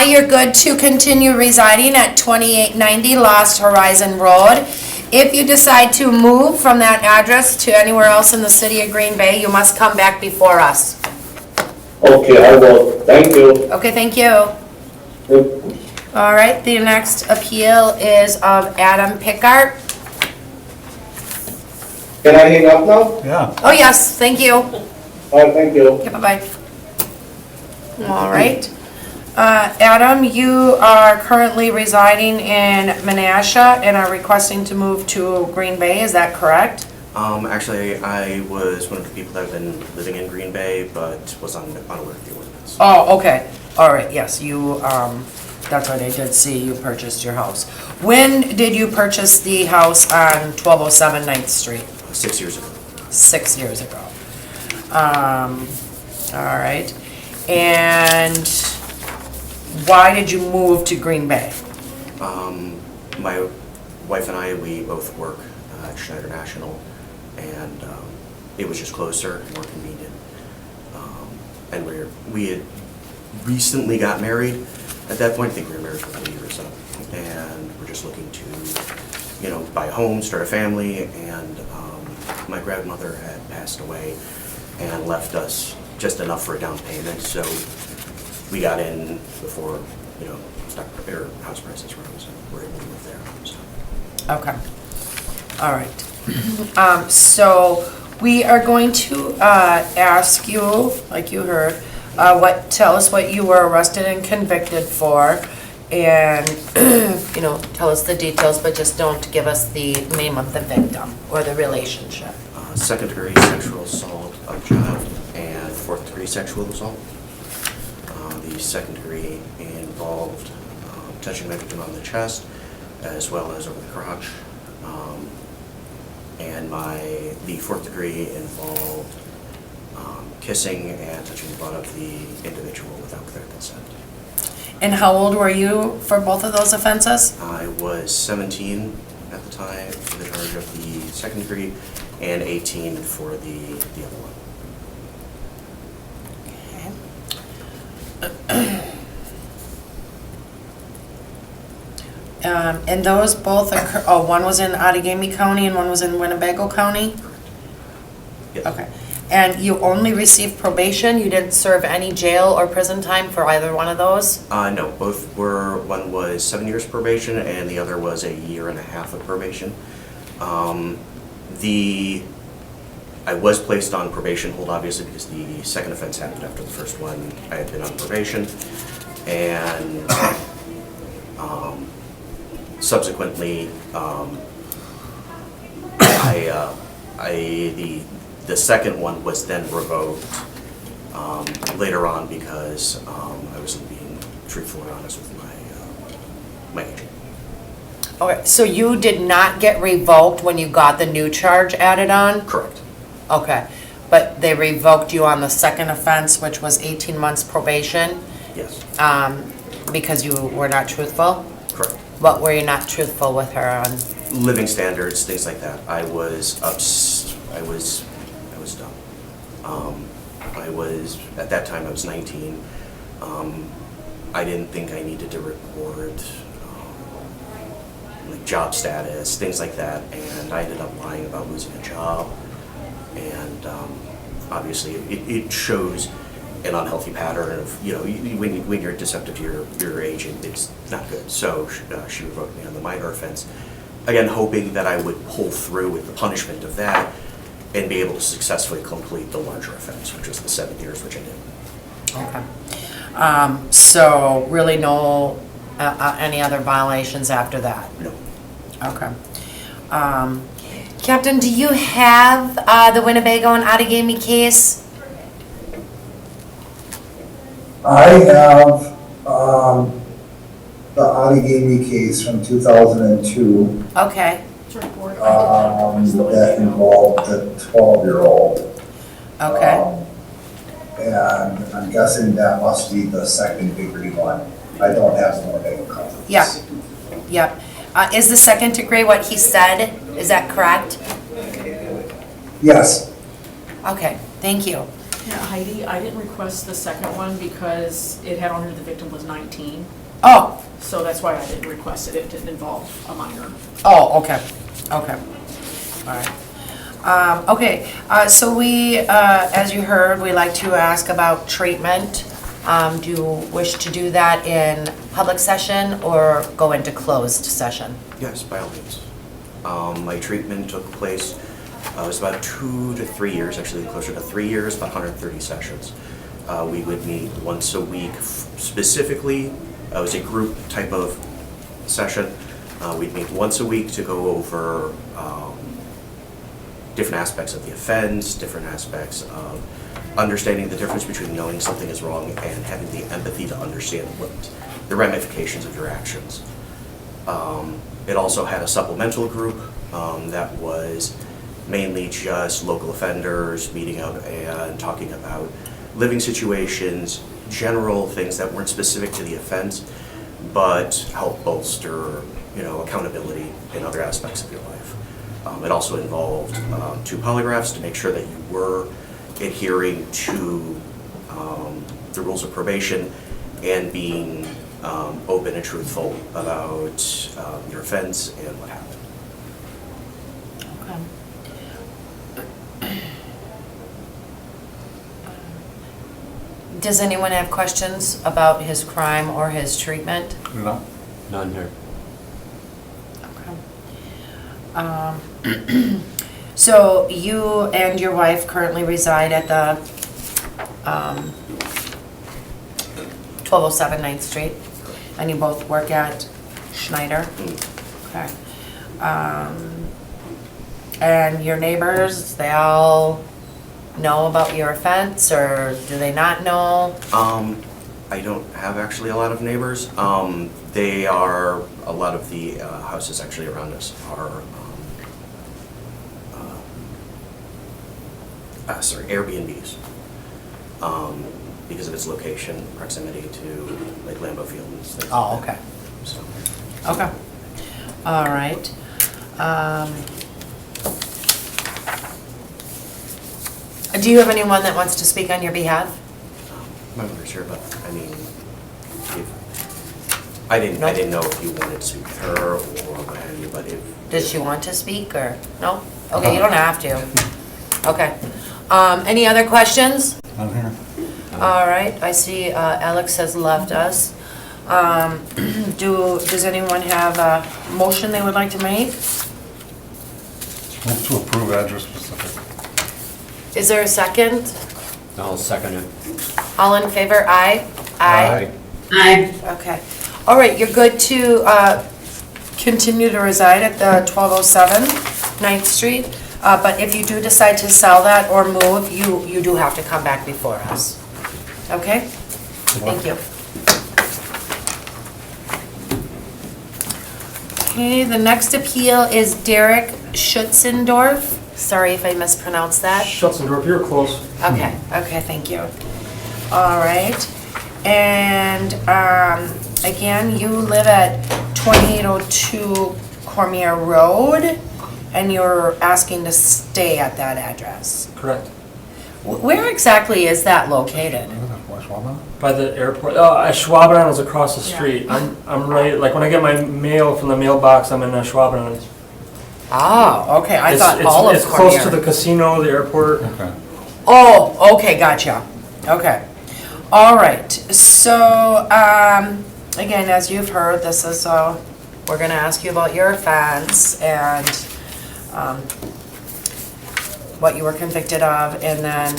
You're good to continue residing at 2890 Lost Horizon Road. If you decide to move from that address to anywhere else in the city of Green Bay, you must come back before us. Okay, I will. Thank you. Okay, thank you. All right, the next appeal is of Adam Pickart. Can I hang up now? Yeah. Oh, yes, thank you. All right, thank you. Okay, bye-bye. All right. Adam, you are currently residing in Menasha and are requesting to move to Green Bay, is that correct? Actually, I was one of the people that have been living in Green Bay, but was unaware of the ordinance. Oh, okay. All right, yes, you, that's what I did see, you purchased your house. When did you purchase the house on 1207 9th Street? 6 years ago. 6 years ago. All right. And why did you move to Green Bay? My wife and I, we both work at Schneider National, and it was just closer, more convenient. And we had recently got married. At that point, I think we were married for 3 years or so, and we're just looking to, buy a home, start a family, and my grandmother had passed away and left us just enough for a down payment, so we got in before, house prices rose, and we're able to move there, so. Okay. All right. So we are going to ask you, like you heard, tell us what you were arrested and convicted for, and, tell us the details, but just don't give us the name of the victim or the relationship. Second-degree sexual assault of a child and fourth-degree sexual assault. The second degree involved touching my victim on the chest as well as over the crotch. And the fourth degree involved kissing and touching the butt of the individual without their consent. And how old were you for both of those offenses? I was 17 at the time for the charge of the second degree and 18 for the other one. And those both occur, one was in Outagamie County and one was in Winnebago County? Yes. Okay. And you only received probation? You didn't serve any jail or prison time for either one of those? No, both were, one was 7 years probation and the other was a year and a half of probation. I was placed on probation hold, obviously, because the second offense happened after the first one. I had been on probation, and subsequently, the second one was then revoked later on because I wasn't being truthful and honest with my agent. Okay, so you did not get revoked when you got the new charge added on? Correct. Okay, but they revoked you on the second offense, which was 18 months probation? Yes. Because you were not truthful? Correct. What were you not truthful with her on? Living standards, things like that. I was dumb. At that time, I was 19. I didn't think I needed to report like job status, things like that, and I ended up lying about losing a job. And obviously, it shows an unhealthy pattern of, when you're deceptive to your agent, it's not good. So she revoked me on the minor offense. Again, hoping that I would pull through with the punishment of that and be able to successfully complete the larger offense, which was the 7 years, which I did. Okay. So really no, any other violations after that? No. Okay. Captain, do you have the Winnebago and Outagamie case? I have the Outagamie case from 2002 Okay. that involved the 12-year-old. Okay. And I'm guessing that must be the second degree one. I don't have the Winnebago copies. Yeah. Yep. Is the second degree what he said? Is that correct? Yes. Okay, thank you. Yeah, Heidi, I didn't request the second one because it had on here the victim was 19. Oh. So that's why I didn't request it. It didn't involve a minor. Oh, okay. Okay. All right. Okay, so we, as you heard, we like to ask about treatment. Do you wish to do that in public session or go into closed session? Yes, by all means. My treatment took place, it was about 2 to 3 years, actually closer to 3 years, about 130 sessions. We would meet once a week. Specifically, it was a group type of session. We'd meet once a week to go over different aspects of the offense, different aspects of understanding the difference between knowing something is wrong and having the empathy to understand what the ramifications of your actions. It also had a supplemental group that was mainly just local offenders meeting up and talking about living situations, general things that weren't specific to the offense, but help bolster, accountability in other aspects of your life. It also involved 2 polygraphs to make sure that you were adhering to the rules of probation and being open and truthful about your offense and what happened. Okay. Does anyone have questions about his crime or his treatment? No. None here. So you and your wife currently reside at the 1207 9th Street, and you both work at Schneider? Okay. And your neighbors, they all know about your offense, or do they not know? I don't have actually a lot of neighbors. They are, a lot of the houses actually around us are Airbnbs, because of its location, proximity to like Lambeau Field and things like Oh, that. okay. So, Okay. All right. Do you have anyone that wants to speak on your behalf? my mother's here, but I mean, if I didn't know if you wanted to speak with her or what have you, but if. Does she want to speak or, no? Okay, you don't have to. Okay. Any other questions? I'm here. All right, I see Alex has left us. Does anyone have a motion they would like to make? Move to approve address specific. Is there a second? I'll second it. All in favor, aye? Aye. Aye. Okay. All right, you're good to continue to reside at the 1207 9th Street, but if you do decide to sell that or move, you do have to come back before us. Okay? Thank you. Okay, the next appeal is Derek Schutzendorf. Sorry if I mispronounced that. Schutzendorf, you're close. Okay, okay, thank you. All right, and again, you live at 2802 Cormier Road, and you're asking to stay at that address. Correct. Where exactly is that located? By the airport. Schwaben is across the street. I'm right, like when I get my mail from the mailbox, I'm in Schwaben. Oh, okay, I thought all of It's close to the Cormier. casino, the airport. Okay. Oh, okay, gotcha. Okay. All right, so, again, as you've heard, this is, we're gonna ask you about your offense and, what you were convicted of, and then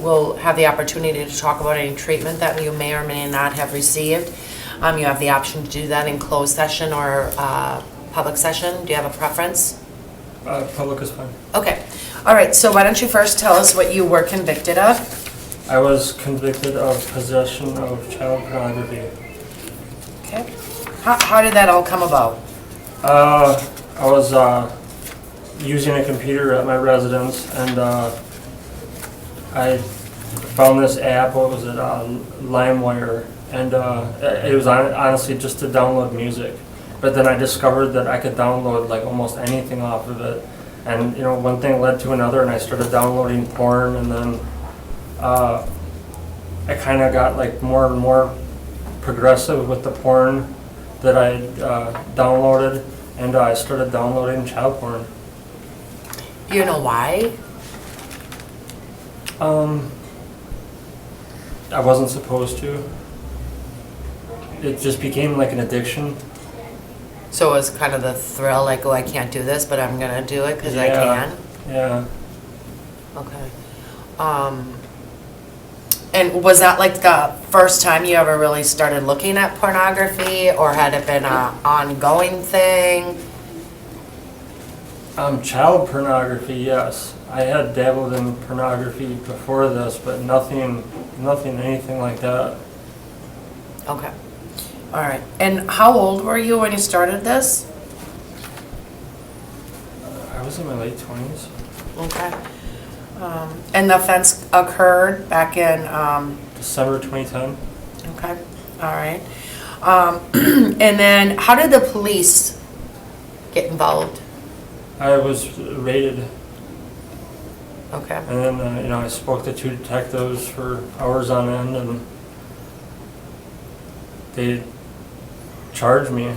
we'll have the opportunity to talk about any treatment that you may or may not have received. You have the option to do that in closed session or, public session. Do you have a preference? Public is fine. Okay. All right, so why don't you first tell us what you were convicted of? I was convicted of possession of child pornography. Okay. How did that all come about? I was using a computer at my residence, and I found this app. What was it? LimeWire, and it was honestly just to download music. But then I discovered that I could download like almost anything off of it, and you know, one thing led to another, and I started downloading porn, and then I kind of got like more and more progressive with the porn that I downloaded, and I started downloading child porn. Do you know why? I wasn't supposed to. It just became like an addiction. So it was kind of the thrill, like, oh, I can't do this, but I'm gonna do it because I can? Yeah. Okay. And was that like the first time you ever really started looking at pornography, or had it been an ongoing thing? Child pornography, yes. I had dabbled in pornography before this, but nothing, anything like that. Okay. All right. And how old were you when you started this? I was in my late 20s. Okay. And the offense occurred back in, December 2010. okay, all right. And then how did the police get involved? I was raided, Okay. and then you know, I spoke to 2 detectives for hours on end, and they charged me.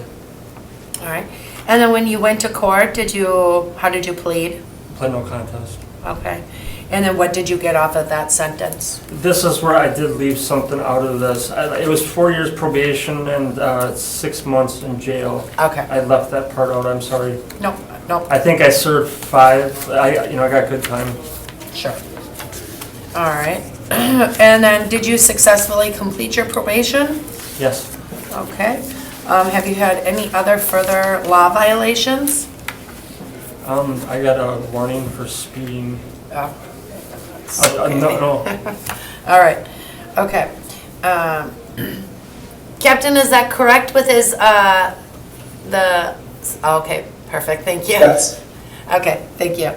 All right. And then when you went to court, how did you plead? Pled no contest. Okay. And then what did you get off of that sentence? This is where I did leave something out of this. It was 4 years probation and 6 months in jail. Okay. I left that part out, I'm sorry. Nope, nope. I think I served 5. I got good time. Sure. All right. And then did you successfully complete your probation? Yes. Okay. Have you had any other further law violations? I got a warning for speeding. Oh. No. All right. Okay. Captain, is that correct with his, okay, perfect, thank you. Yes. Okay, thank you.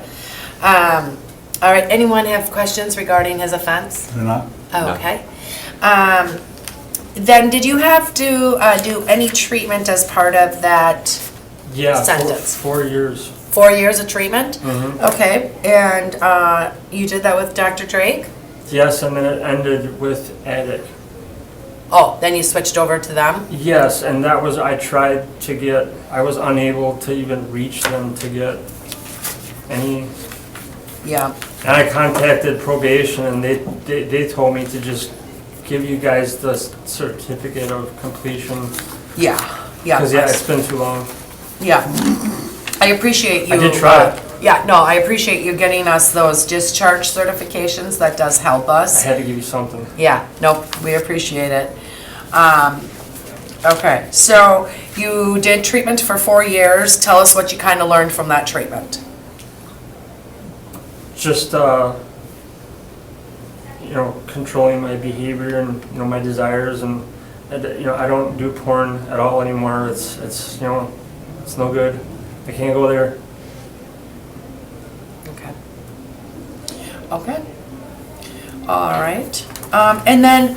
All right, anyone have questions regarding his offense? You're not? Okay. Then did you have to do any treatment as part of that Yeah, sentence? 4 years. 4 years of treatment? Mhm. Okay, and you did that with Dr. Drake? Yes, and then it ended with addict. Oh, then you switched over to them? Yes, and that was, I tried to get, I was unable to even reach them to get any, Yeah, and I contacted probation and they told me to just give you guys the certificate of completion. yeah, yeah. Because, yeah, it's been too long. Yeah. I appreciate you. I did try. Yeah, no, I appreciate you getting us those discharge certifications. That does help I us. had to give you something. Yeah, nope, we appreciate it. Okay, so you did treatment for 4 years. Tell us what you kind of learned from that treatment. Just, controlling my behavior and, my desires and, I don't do porn at all anymore. It's it's no good. I can't go there. Okay. Okay. All right. And then,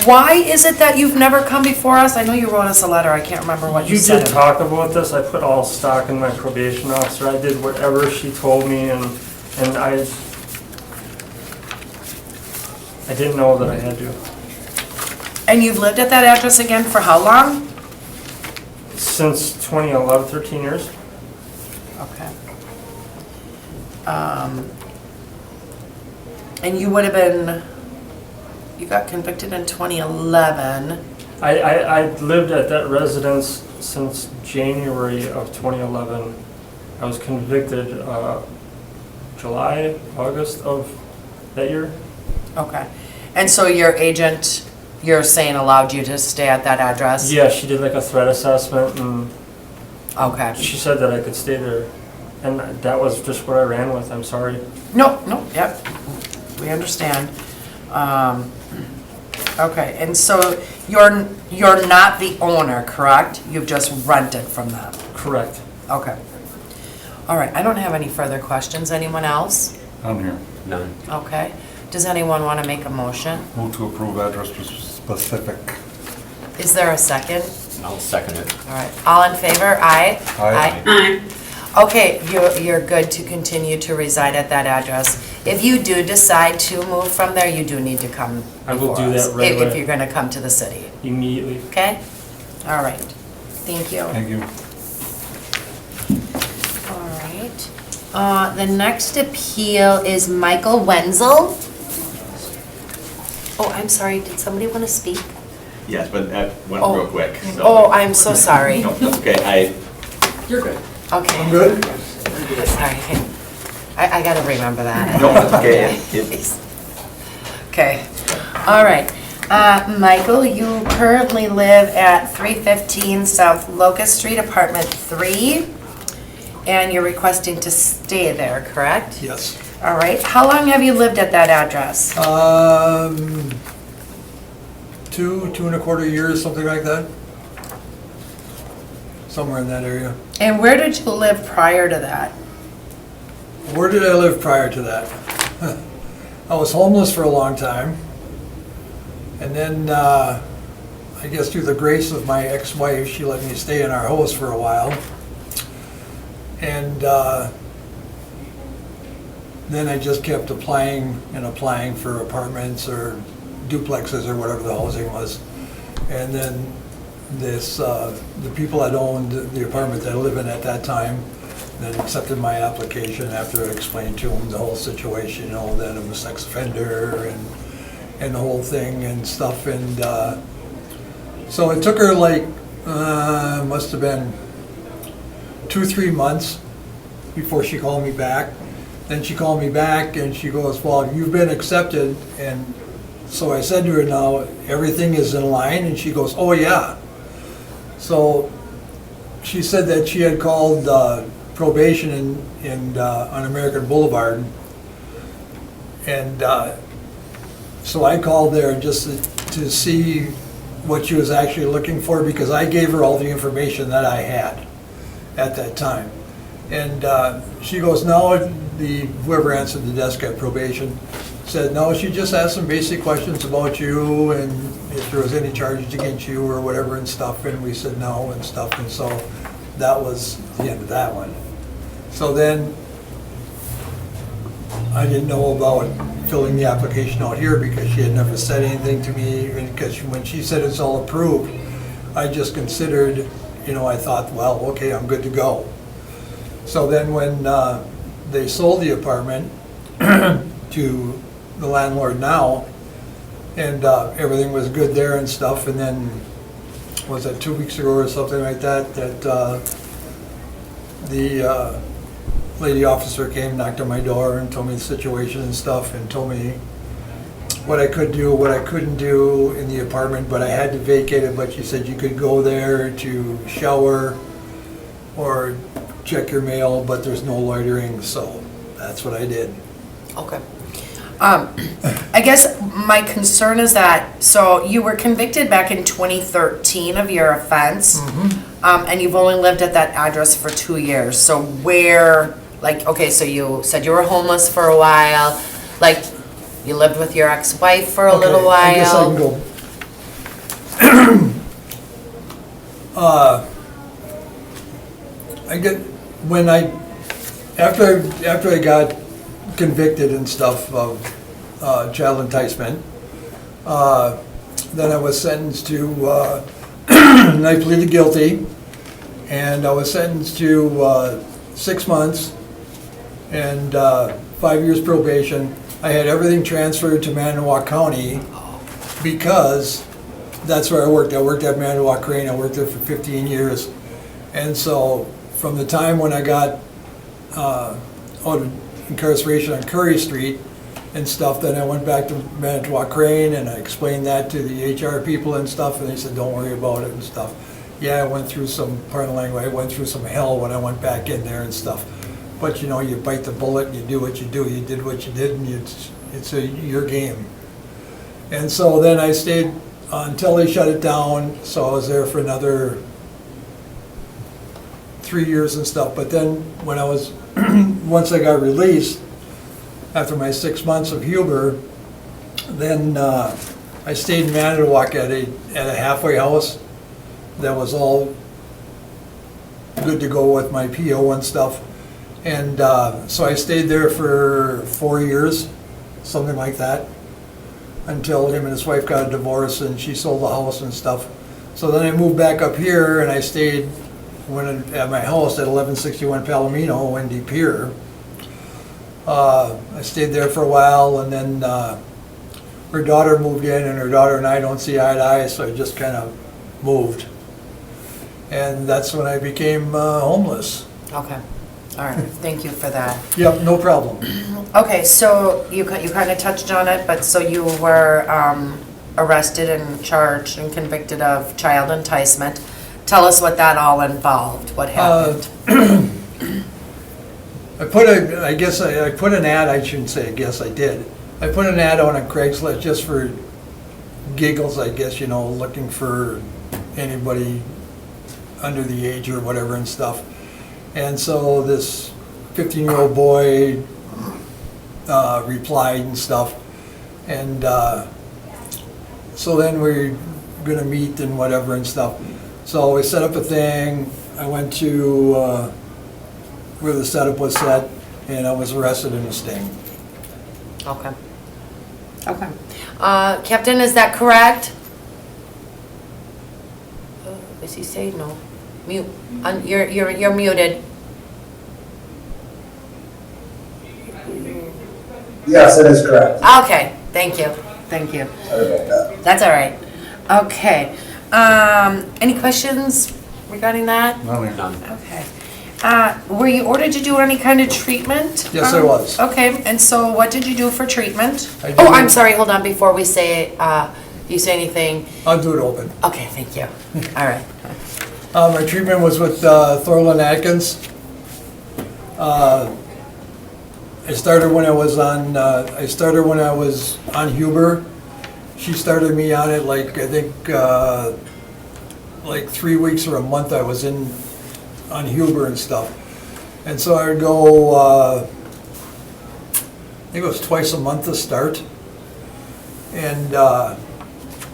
why is it that you've never come before us? I know you wrote us a letter. I can't remember what you You said. did talk about this. I put all stock in my probation officer. I did whatever she told me, and I didn't know that I had to. And you've lived at that address again for how long? Since 2011, 13 years. Okay. And you would have been, you got convicted in 2011. I lived at that residence since January of 2011. I was convicted July, August of that year. Okay. And so your agent, you're saying allowed you to stay at that address? Yeah, she did like a threat assessment and Okay. she said that I could stay there. And that was just what I ran with. I'm sorry. No, yep. We understand. Okay, and so you're not the owner, correct? You've just rented from them? Correct. Okay. All right, I don't have any further questions. Anyone else? I'm here. None. Okay. Does anyone want to make a motion? Move to approve address specific. Is there a second? I'll second it. All right, all in favor? Aye? Aye. Okay, you're good to continue to reside at that address. If you do decide to move from there, you do need to come I will before do us, that right if away. you're gonna come to the city, Immediately. okay? All right, thank you. Thank you. All right, the next appeal is Michael Wenzel. Oh, I'm sorry, did somebody want to speak? Yes, but that went Oh. real quick, so. Oh, I'm so sorry. No, that's okay, You're good. Okay. I'm good? Sorry, I gotta remember that. No, that's okay. It- Okay, all right. Michael, you currently live at 315 South Locust Street, Apartment 3, and you're requesting to stay there, correct? Yes. All right, how long have you lived at that address? 2.25 years, something like that. Somewhere in that area. And where did you live prior to that? Where did I live prior to that? I was homeless for a long time. And then, I guess through the grace of my ex-wife, she let me stay in our house for a while. And then I just kept applying for apartments or duplexes or whatever the housing was. And then the people that owned the apartment that I lived in at that time then accepted my application after I explained to them the whole situation, that I'm a sex offender and the whole thing and stuff. And so it took her must have been 2-3 months before she called me back. Then she called me back and she goes, well, you've been accepted. And so I said to her, now everything is in line, and she goes, oh yeah. So she said that she had called probation on American Boulevard, and so I called there just to see what she was actually looking for, because I gave her all the information that I had at that time. And she goes, no, whoever answered the desk at probation said, no, she just asked some basic questions about you and if there was any charges against you or whatever and stuff, and we said no and stuff, and so that was the end of that one. So then I didn't know about filling the application out here because she had never said anything to me, because when she said it's all approved, I just considered, I thought, well, okay, I'm good to go. So then when they sold the apartment to the landlord now, and everything was good there and stuff, and then, was it 2 weeks ago or something like that, the lady officer came, knocked on my door and told me the situation and stuff, and told me what I could do, what I couldn't do in the apartment, but I had to vacate it, but she said you could go there to shower or check your mail, but there's no loitering, so that's what I did. Okay. I guess my concern is that, so you were convicted back in 2013 of your offense, and you've only lived at that address for 2 years. So where, okay, so you said you were homeless for a while, you lived with your ex-wife for a little while. I guess I can go. After I got convicted and stuff of child enticement, then I was sentenced to, and I pleaded guilty, and I was sentenced to 6 months and 5 years probation. I had everything transferred to Manitowoc County because that's where I worked. I worked at Manitowoc Crane. I worked there for 15 years. And so from the time when I got out of incarceration on Curry Street and stuff, then I went back to Manitowoc Crane and I explained that to the HR people and stuff, and they said, don't worry about it and stuff. Yeah, I went through some, pardon the language, I went through some hell when I went back in there and stuff. But you bite the bullet and you do what you do. You did what you did, and it's your game. And so then I stayed until they shut it down, so I was there for another 3 years and stuff. But then when I was, once I got released, after my 6 months of Huber, then I stayed in Manitowoc at a halfway house that was all good to go with my PO and stuff. And so I stayed there for 4 years, something like that, until him and his wife got a divorce and she sold the house and stuff. So then I moved back up here and I stayed at my house at 1161 Palomino in De Pere. I stayed there for a while, and then her daughter moved in, and her daughter and I don't see eye to eye, so I just kind of moved. And that's when I became homeless. Okay. All right, thank you for that. Yep, no problem. Okay, so you kind of touched on it, but so you were arrested and charged and convicted of child enticement. Tell us what that all involved, what happened. I put an ad, I shouldn't say I guess, I did. I put an ad on Craigslist just for giggles, I guess, looking for anybody under the age or whatever and stuff. And so this 15-year-old boy replied and stuff. And so then we're gonna meet and whatever and stuff. So we set up a thing. I went to where the setup was set, and I was arrested in a sting. Okay. Okay. Captain, is that correct? Is he saying no? Mute. You're muted. Yes, it is correct. Okay, thank you. Thank you. Sorry about that. That's all right. Okay. Any questions regarding that? None. Okay. Were you ordered to do any kind of treatment? Yes, I was. Okay, and so what did you do for treatment? I Oh, did- I'm sorry, hold on, before we say, you say anything. I'll do it open. Okay, thank you. All right. My treatment was with Thorlin Atkins. I started when I was on Huber. She started me on it I think 3 weeks or a month I was on Huber and stuff. And so I would go, I think it was twice a month to start. And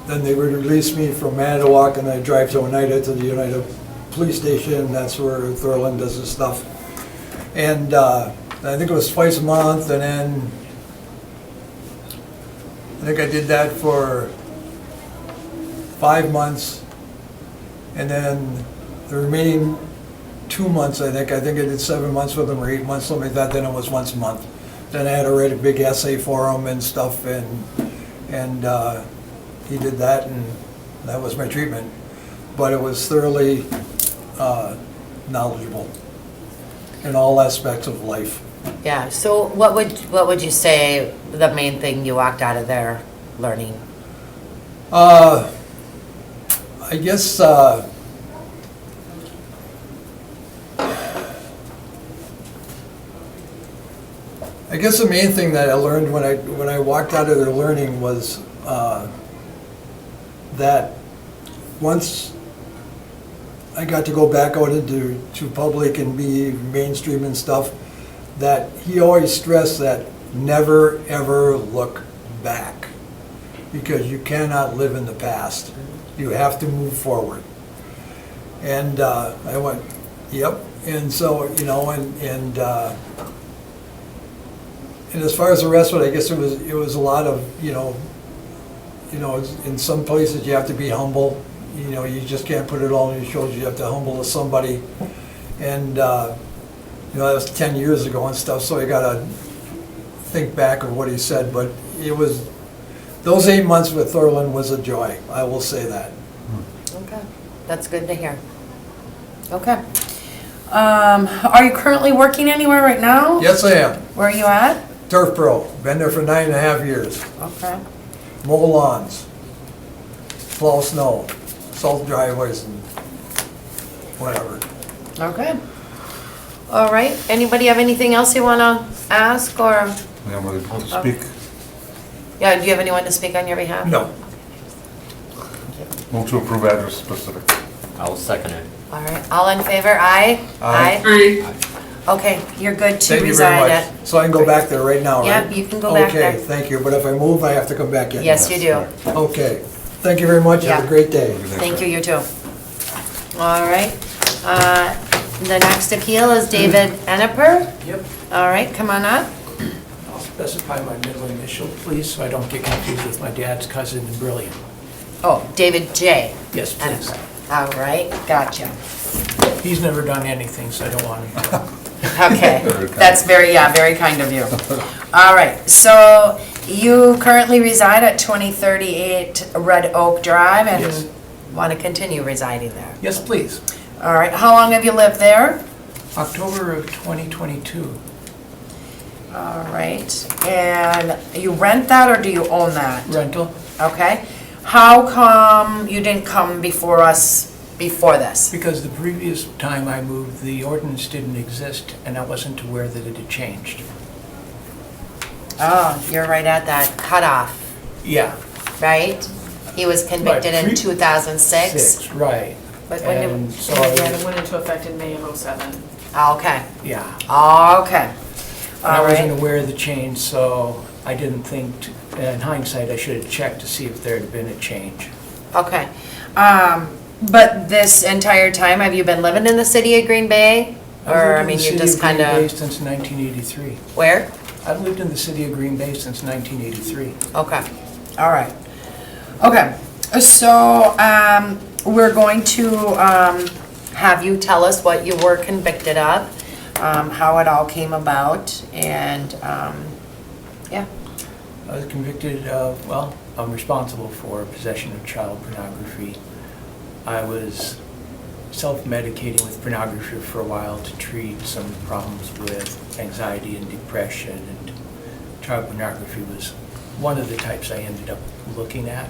then they would release me from Manitowoc, and I'd drive to Oneida to the Oneida police station. That's where Thorlin does his stuff. And I think it was twice a month, and then I think I did that for 5 months, and then the remaining 2 months, I think I did 7 months with him, or 8 months, something like that, then it was once a month. Then I had to write a big essay for him and stuff, and he did that, and that was my treatment. But it was thoroughly knowledgeable in all aspects of life. Yeah, so what would you say the main thing you walked out of there learning? I guess the main thing that I learned when I walked out of there learning was that once I got to go back out into public and be mainstream and stuff, that he always stressed that never ever look back, because you cannot live in the past. You have to move forward. And I went, yep. And so, and as far as the rest of it, I guess it was a lot of, in some places you have to be humble. You just can't put it all on your shoulders. You have to humble to somebody. And, that was 10 years ago and stuff, so I got to think back of what he said. But those 8 months with Thurland was a joy. I will say that. Okay, that's good to hear. Okay. Are you currently working anywhere right now? Yes, I am. Where are you at? Turf Pro. Been there for 9.5 years. Okay. Mow lawns, plow snow, salt driveways, and whatever. Okay. All right, anybody have anything else you want to ask, or? Anybody want to speak? Yeah, do you have anyone to speak on your behalf? No. Move to approve address specific. I'll second it. All right, all in favor, aye? Aye. Aye. Okay, you're good to Thank you very reside much. at. So I can go back there right now, right? Yep, you can go back there. Okay, thank you, but if I move, I have to come back in? Yes, you do. Okay, thank you very much, have Yeah. a great day. Thank you, you too. All right, the next appeal is David Enneper. Yep. All right, come on up. I'll specify my middle initial, please, so I don't get confused with my dad's cousin in Brilliant. Oh, David J. Yes, please. Enneper. All right, gotcha. He's never done anything, so I don't want him to. Okay, that's very kind of you. All right, so you currently reside at 2038 Red Oak Drive and Yes. want to continue residing there? Yes, please. All right, how long have you lived there? October of 2022. All right, and you rent that or do you own that? Rental, Okay, how come you didn't come before us before this? because the previous time I moved, the ordinance didn't exist, and I wasn't aware that it had changed. Oh, you're right at that cutoff, Yeah. right? He was convicted in Right, 2006? Right. But when did- And so, Yeah, it went into effect in May of '07. Okay, yeah. okay. And I All wasn't right, aware of the change, so I didn't think, in hindsight, I should have checked to see if there had been a change. okay. But this entire time, have you been living in the city of Green Bay? Or, I mean, you just kind I've lived in the city of Green Bay of, since 1983. where? I've lived in the city of Green Bay since 1983. Okay, all right. Okay, so, we're going to, have you tell us what you were convicted of, how it all came about, and, yeah. I was convicted of, well, I'm responsible for possession of child pornography. I was self-medicating with pornography for a while to treat some problems with anxiety and depression, and child pornography was one of the types I ended up looking at.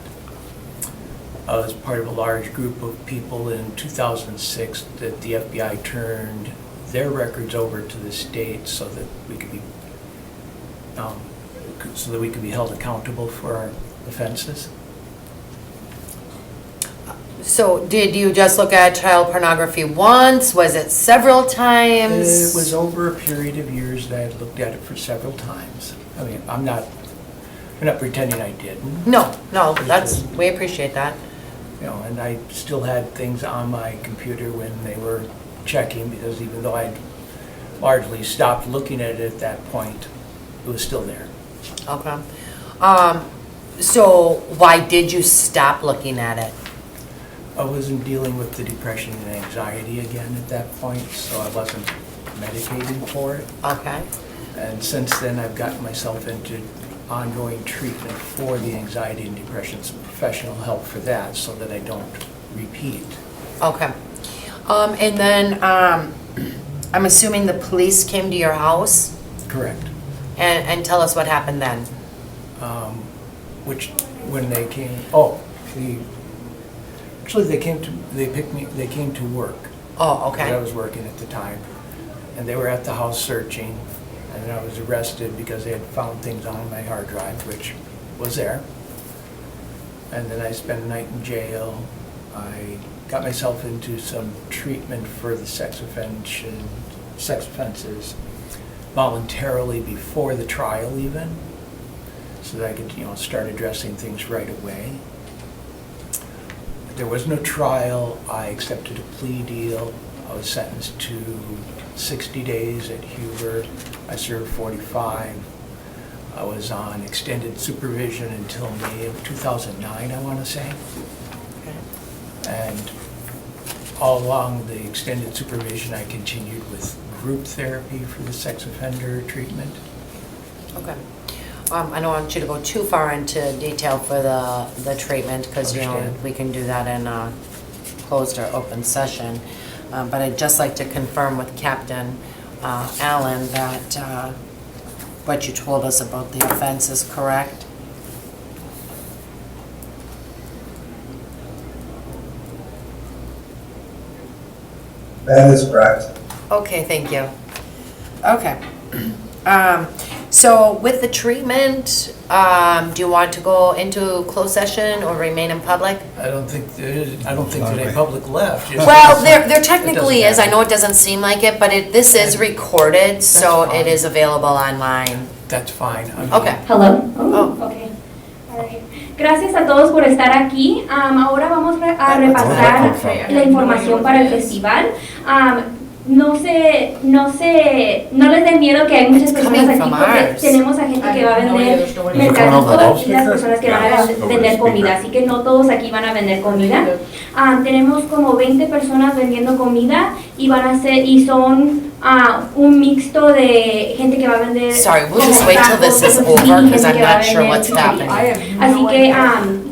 I was part of a large group of people in 2006 that the FBI turned their records over to the state so that we could be held accountable for our offenses. So did you just look at child pornography once? Was it several times? It was over a period of years that I had looked at it for several times. I mean, I'm not pretending I didn't. No, we appreciate that. You know, and I still had things on my computer when they were checking, because even though I'd largely stopped looking at it at that point, it was still there. Okay. So why did you stop looking at it? I wasn't dealing with the depression and anxiety again at that point, so I wasn't medicating for it. Okay. And since then, I've gotten myself into ongoing treatment for the anxiety and depression, some professional help for that, so that I don't repeat. Okay. And then, I'm assuming the police came to your house? Correct. And tell us what happened then. When they came, actually they came to work. Oh, okay. I was working at the time, and they were at the house searching, and then I was arrested because they had found things on my hard drive, which was there. And then I spent a night in jail. I got myself into some treatment for the sex offenses voluntarily before the trial even, so that I could, start addressing things right away. There was no trial. I accepted a plea deal. I was sentenced to 60 days at Hubert. I served 45. I was on extended supervision until May of 2009, I want to say. And all along the extended supervision, I continued with group therapy for the sex offender treatment. Okay. I don't want you to go too far into detail for the treatment, because, we can do that in a closed or open session. But I'd just like to confirm with Captain Allen that what you told us about the offense is correct. That is correct. Okay, thank you. Okay. So with the treatment, do you want to go into closed session or remain in public? I don't think there's any public left. Well, there technically is. I know it doesn't seem like it, but this is recorded, so it is available online. That's fine. Okay. Hello? Okay. All right. Gracias a todos por estar aquí. Ahora vamos a repasar la información para el festival. No les den miedo que hay muchas personas aquí porque tenemos a gente que va a vender mercaditos y las personas que van a vender comida, así que no todos aquí van a vender comida. Tenemos como 20 personas vendiendo comida y son un mixto de gente que va a vender. Sorry, we'll just wait till this is over because I'm not sure what's happening. Así que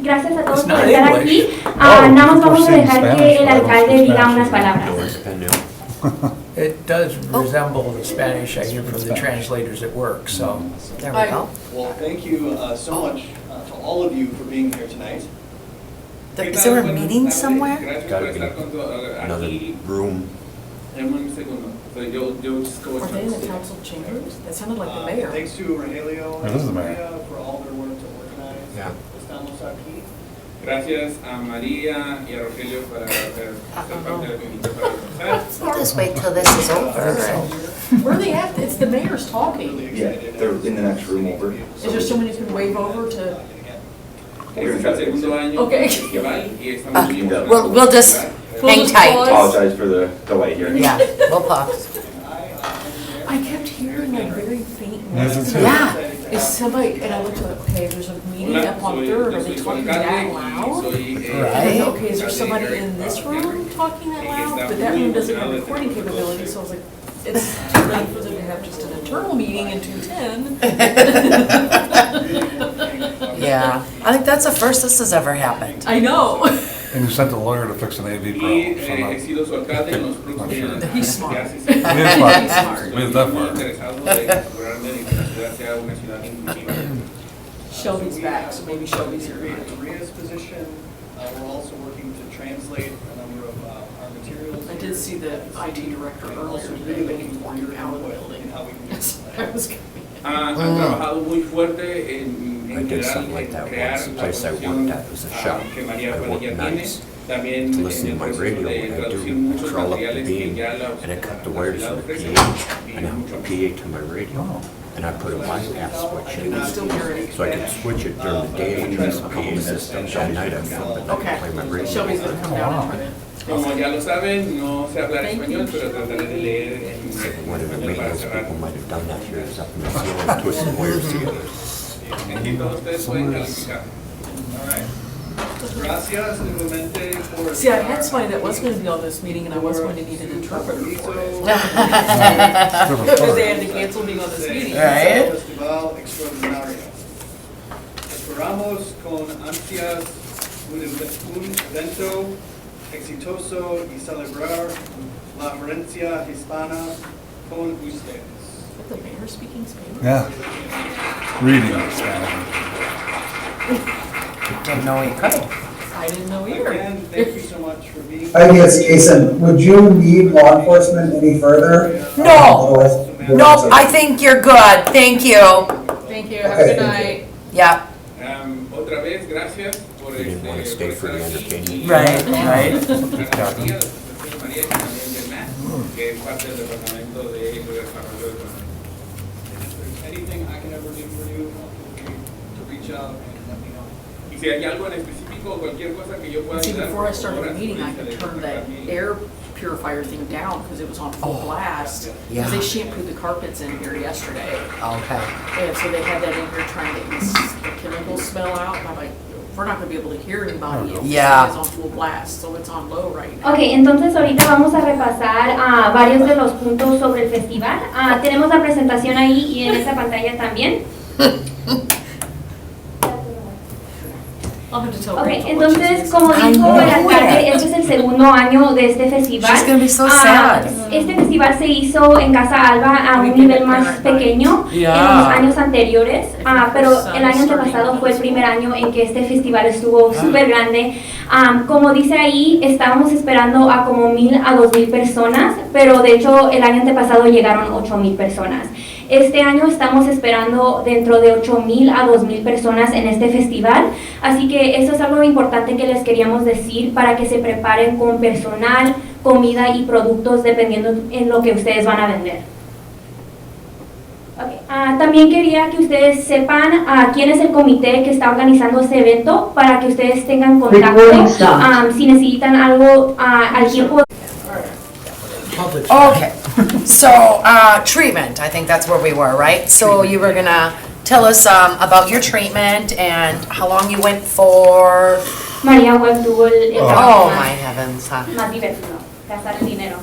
gracias a todos por estar aquí. Nada más vamos a dejar que el alcalde diga unas palabras. It does resemble the Spanish I hear from the translators at work, so. There we go. Well, thank you so much to all of you for being here tonight. Is there a meeting somewhere? Gotta be another room. Are they in the council chambers? That sounded like the mayor. Thanks to Rogelio This is the and mayor. Maria for all their work to organize. Yeah. Estamos aquí. Gracias a María y a Rogelio para ser parte del comité para organizar. We'll just wait till this is over. Where are they at? It's the mayor's talking. Yeah, they're in the next room over. Is there someone who can wave over to? Es el segundo año Okay. del festival y estamos muy emocionados. We'll just hang tight. Apologize for the delay here. Yeah, we'll pause. I kept hearing like very faint Yes, noises. it's- Yeah. Is somebody, and I looked at, okay, there's a meeting up on Third, are they talking that loud? Right. Okay, is there somebody in this room talking that loud? But that room doesn't have recording capability, so I was like, it's too late for them to have just an internal meeting in 210. Yeah, I think that's the first this has ever happened. I know. And you sent the lawyer to fix an AV problem, so He sido su alcalde en los próximos años. He's smart. He is smart. He is that Muy smart. interesados de asegurar de que la ciudad sea una ciudad inclusiva. Shelby's back, so maybe Shelby's here. Maria's position. We're also working to translate a number of our materials. I did see the IT director earlier today, but he was walking out of the building. Yes, I was gonna be. Han trabajado muy fuerte en I did general something like that crear once. The la place I posición worked at was a shop. que María I worked Padilla tiene. nights. También To listen to my radio when I traducir do, I muchos crawl up the materiales que beam ya la and I cut the wires ciudad from the ofrece. PA and I hooked the PA to my radio. And I put a bypass switch in it, so I could switch it during the day and use the PA system. At night I come and Okay. play my radio. Shelby's gonna come down and try to. Como ya lo saben, no sé hablar español, pero trataré de leer en inglés. One of the Para maintenance cerrar. people might have done that here, is up in the ceiling, twisting wires together. Aquí todos ustedes pueden calificar. All right. Gracias nuevamente por... See, I had somebody that was gonna be on this meeting and I was going to need an interpreter for it. Because they had to cancel being on this meeting. Right. Festival Extraordinario. Esperamos con ansias un evento exitoso y celebrar la herencia hispana con ustedes. Is the mayor speaking Spanish? Yeah. Reading. Didn't know you could. I didn't know either. Again, thank you so much for being Hi, yes, Jason, would you need law enforcement any further? No. Otherwise, Nope, I think you're good. Thank you. Thank you, have a good night. Yep. Otra vez, gracias por He didn't want to stay for the entertainment. Right, right. María, María y también de Matt, que es parte del departamento de desarrollo económico. If there's anything I can ever do for you, feel free to reach out and let me know. Y si hay algo en específico o cualquier cosa que yo pueda See, ayudar, before I started por the favor, meeting, I could turn that air purifier thing down because it was on full blast. yeah. Because they shampooed the carpets in here yesterday. Okay. And so they had that in here trying to get the chemical smell out. And I'm like, we're not gonna be able to hear anybody if Yeah. it's on full blast, so it's on low right now. Ok, entonces ahorita vamos a repasar varios de los puntos sobre el festival. Tenemos la presentación ahí y en esa pantalla también. I'll have to tell Ok, Rachel what entonces, she's como saying. dijo el alcalde, este es el segundo año de este festival. She's gonna be so sad. Este festival se hizo en Casa Alba a un nivel más pequeño en los años anteriores, pero el año antepasado fue el primer año en que este festival estuvo súper grande. Como dice ahí, estábamos esperando a como 1,000 a 2,000 personas, pero de hecho el año antepasado llegaron 8,000 personas. Este año estamos esperando dentro de 8,000 a 2,000 personas en este festival, así que eso es algo importante que les queríamos decir para que se preparen con personal, comida y productos dependiendo en lo que ustedes van a vender. Okay. También quería que ustedes sepan quién es el comité que está organizando este evento para que ustedes tengan contacto si necesitan algo al tiempo. Okay, so treatment, I think that's where we were, right? So you were gonna tell us about your treatment and how long you went for. María Webb tuvo el Oh trabajo my heavens, huh? más divertido, gastar el dinero.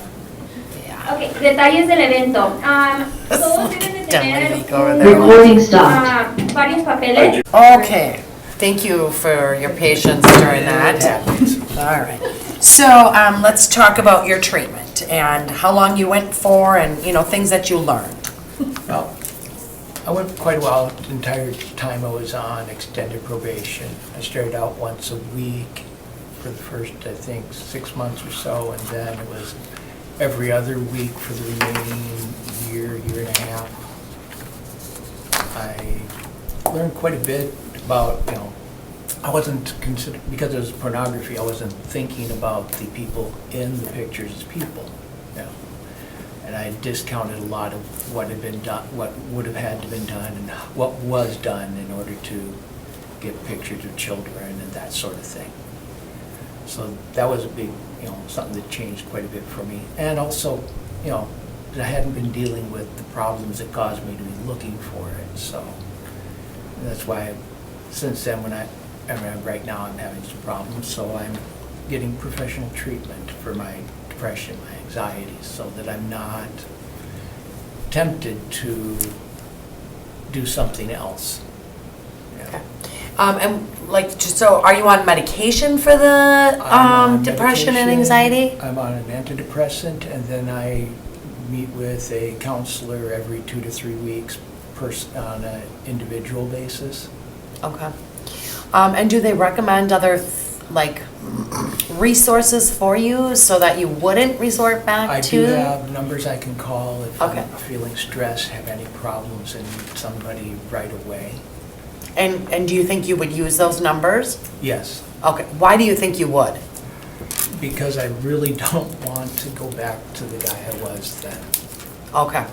Ok, detalles del evento. Todos deben de tener varios papeles. Okay, thank you for your patience during that. All right, so let's talk about your treatment and how long you went for and, you know, things that you learned. Well, I went quite a while, the entire time I was on extended probation. I started out once a week for the first, I think, 6 months or so, and then it was every other week for the remaining year, year and a half. I learned quite a bit about, you know, I wasn't considered, because it was pornography, I wasn't thinking about the people in the pictures as people, you know. And I discounted a lot of what had been done, what would have had to been done, and what was done in order to get pictures of children and that sort of thing. So that was a big, you know, something that changed quite a bit for me. And also, you know, I hadn't been dealing with the problems that caused me to be looking for it. So that's why, since then, right now I'm having some problems, so I'm getting professional treatment for my depression, my anxiety, so that I'm not tempted to do something else. Okay. And like, so are you on medication for the I'm on depression and medication. anxiety? I'm on an antidepressant, and then I meet with a counselor every 2 to 3 weeks on an individual basis. Okay. And do they recommend other like resources for you so that you wouldn't resort back I to? do have numbers I can call if Okay. I'm feeling stressed, have any problems, and need somebody right away. And do you think you would use those numbers? Yes, Okay. Why do you think you would? because I really don't want to go back to the guy I was then. Okay.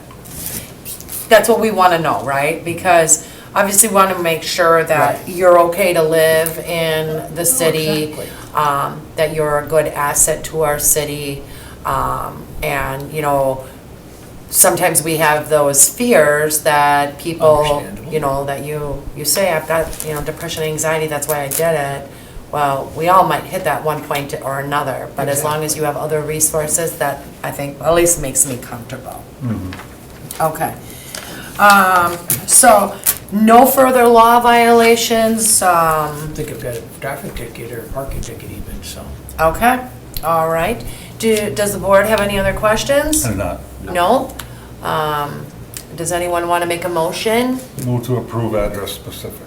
That's what we want to know, right? Because obviously want to make sure that you're okay to live in the city, that you're a good asset to our city, and, you know, sometimes we have those fears that people, you know, that you say, I've got, you know, depression, anxiety, that's why I did it. Well, we all might hit that one point or another, but as long as you have other resources, that I think at least makes me comfortable. Okay. So, no further law violations, I think I've got a traffic ticket or a parking ticket even, so. okay, all right. Does the board have any other questions? I do not. No? Does anyone want to make a motion? Move to approve address specific.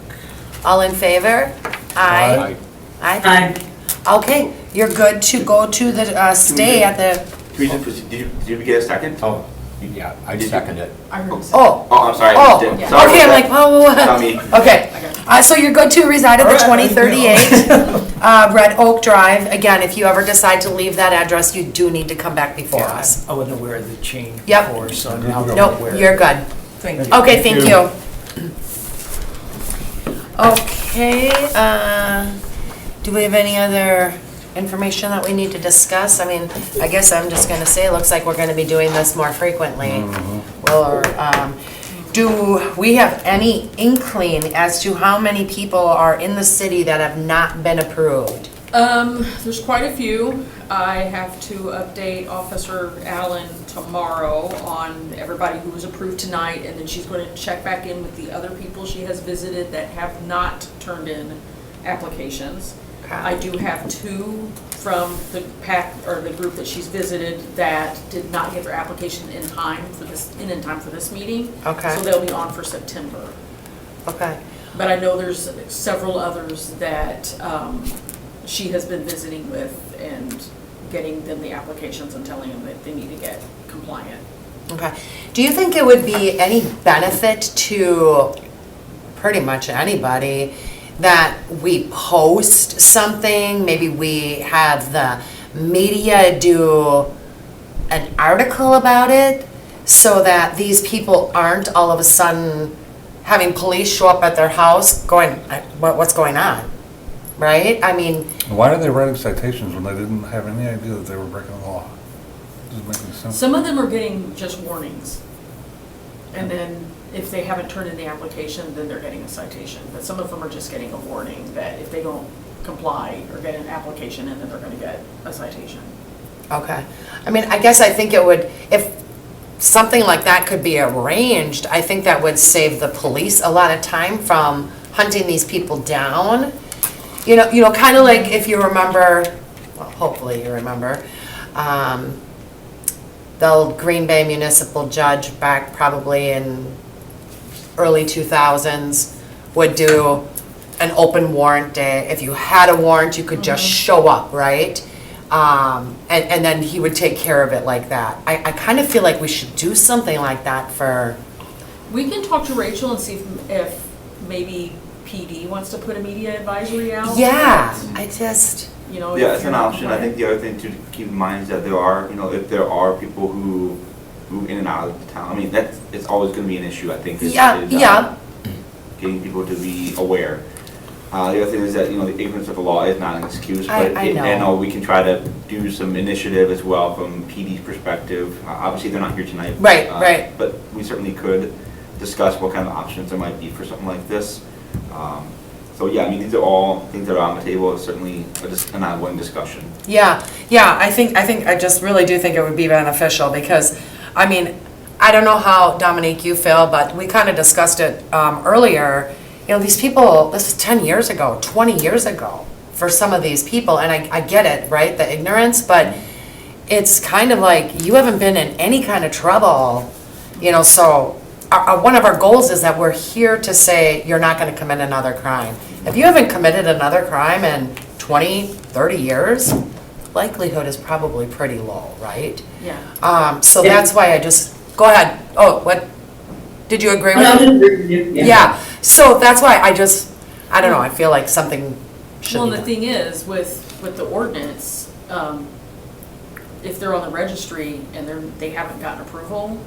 All in favor? Aye. Aye? Okay, you're good to go to the, stay at the, Did you get a second? Oh, yeah, I second it. I heard him say. oh. Oh, I'm sorry. Oh, I missed it. okay, Sorry I'm about like, that. oh, Tell me. okay. So you're good to reside at the 2038 Red Oak Drive. Again, if you ever decide to leave that address, you do need to come back before Yeah, us. I wasn't aware of the change Yep. before, so now that I'm Nope, aware. you're good. Thank you. Okay, thank you. Okay, do we have any other information that we need to discuss? I mean, I guess I'm just gonna say, it looks like we're gonna be doing this more frequently. Or, do we have any inkling as to how many people are in the city that have not been approved? There's quite a few. I have to update Officer Allen tomorrow on everybody who was approved tonight, and then she's going to check back in with the other people she has visited that have not turned in applications. I do have 2 from the pack, or the group that she's visited, that did not get their application in time for this meeting. Okay. So they'll be on for September. Okay, But I know there's several others that she has been visiting with and getting them the applications and telling them that they need to get compliant. okay. Do you think it would be any benefit to pretty much anybody that we post something, maybe we have the media do an article about it, so that these people aren't all of a sudden having police show up at their house going, what's going on? Right? I mean, Why are they writing citations when they didn't have any idea that they were breaking the law? Doesn't make any sense. Some of them are getting just warnings. And then if they haven't turned in the application, then they're getting a citation. But some of them are just getting a warning that if they don't comply or get an application in, then they're going to get a citation. okay. I mean, I guess I think it would, if something like that could be arranged, I think that would save the police a lot of time from hunting these people down. You know, kind of like if you remember, well, hopefully you remember, the Green Bay municipal judge back probably in early 2000s would do an open warrant day. If you had a warrant, you could just show up, right? And then he would take care of it like that. I kind of feel like we should do something like that for... We can talk to Rachel and see if maybe PD wants to put a media advisory out. Yeah, I just... You know, Yeah, if it's you're an not option. I think the other thing to keep in mind is that there are, you know, if there are people who move in and out of the town, I mean, it's always gonna be an issue, I think. Yeah. Getting people to be aware. The other thing is that, you know, the ignorance of the law is not an excuse, but I know. we can try to do some initiative as well from PD's perspective. Obviously, they're not here tonight. Right, right. But we certainly could discuss what kind of options there might be for something like this. So yeah, I mean, these are all things that are on the table. It's certainly an ongoing discussion. Yeah, I just really do think it would be beneficial because, I mean, I don't know how, Dominique, you feel, but we kind of discussed it earlier. You know, these people, this is 10 years ago, 20 years ago for some of these people, and I get it, right, the ignorance, but it's kind of like you haven't been in any kind of trouble, you know, so one of our goals is that we're here to say you're not going to commit another crime. If you haven't committed another crime in 20, 30 years, likelihood is probably pretty low, right? Yeah. So that's why I just, go ahead. Oh, what? Did you agree with me? Yeah. So that's why I don't know, I feel like something should Well, be the done. thing is, with the ordinance, if they're on the registry and they haven't gotten approval,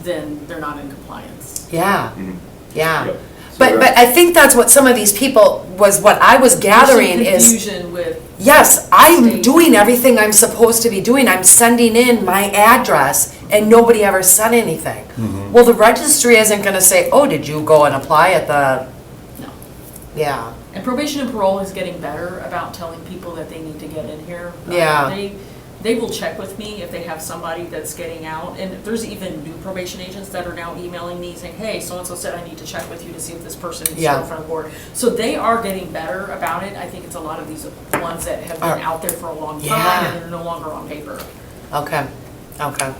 then they're not in compliance. Yeah. Yeah. Yep. But I think that's what some of these people, was what I was gathering There's some is, confusion with, yes, I'm doing everything I'm supposed to be doing. I'm sending in my address and nobody ever said anything. Well, the registry isn't gonna say, oh, did you go and apply at the, no. yeah, And probation and parole is getting better about telling people that they need to get in here. Yeah. They will check with me if they have somebody that's getting out. And there's even new probation agents that are now emailing me saying, hey, so-and-so said I need to check with you to see if this person is Yeah. still in front of the board. So they are getting better about it. I think it's a lot of these ones that have been out there for a long time Yeah. and they're no longer on paper. okay, okay.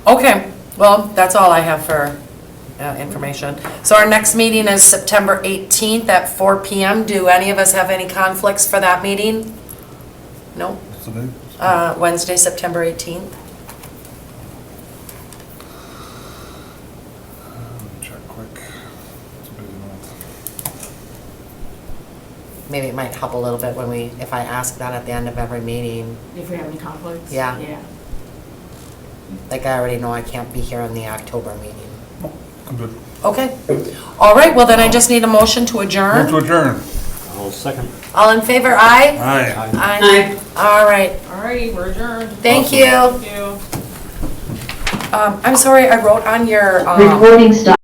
Okay, well, that's all I have for information. So our next meeting is September 18th at 4 PM. Do any of us have any conflicts for that meeting? No? What's the date? Wednesday, September 18th. Check quick. It's a busy month. Maybe it might help a little bit when if I ask that at the end of every meeting. If we have any conflicts? Yeah. Yeah. Like I already know I can't be here in the October meeting. I'm good. Okay. All right, well then I just need a motion to adjourn. Move to adjourn. I'll second. All in favor, aye? Aye. Aye. All right. Alrighty, we're adjourned. Thank you. Thank you. I'm sorry, I wrote on your. Recording stop.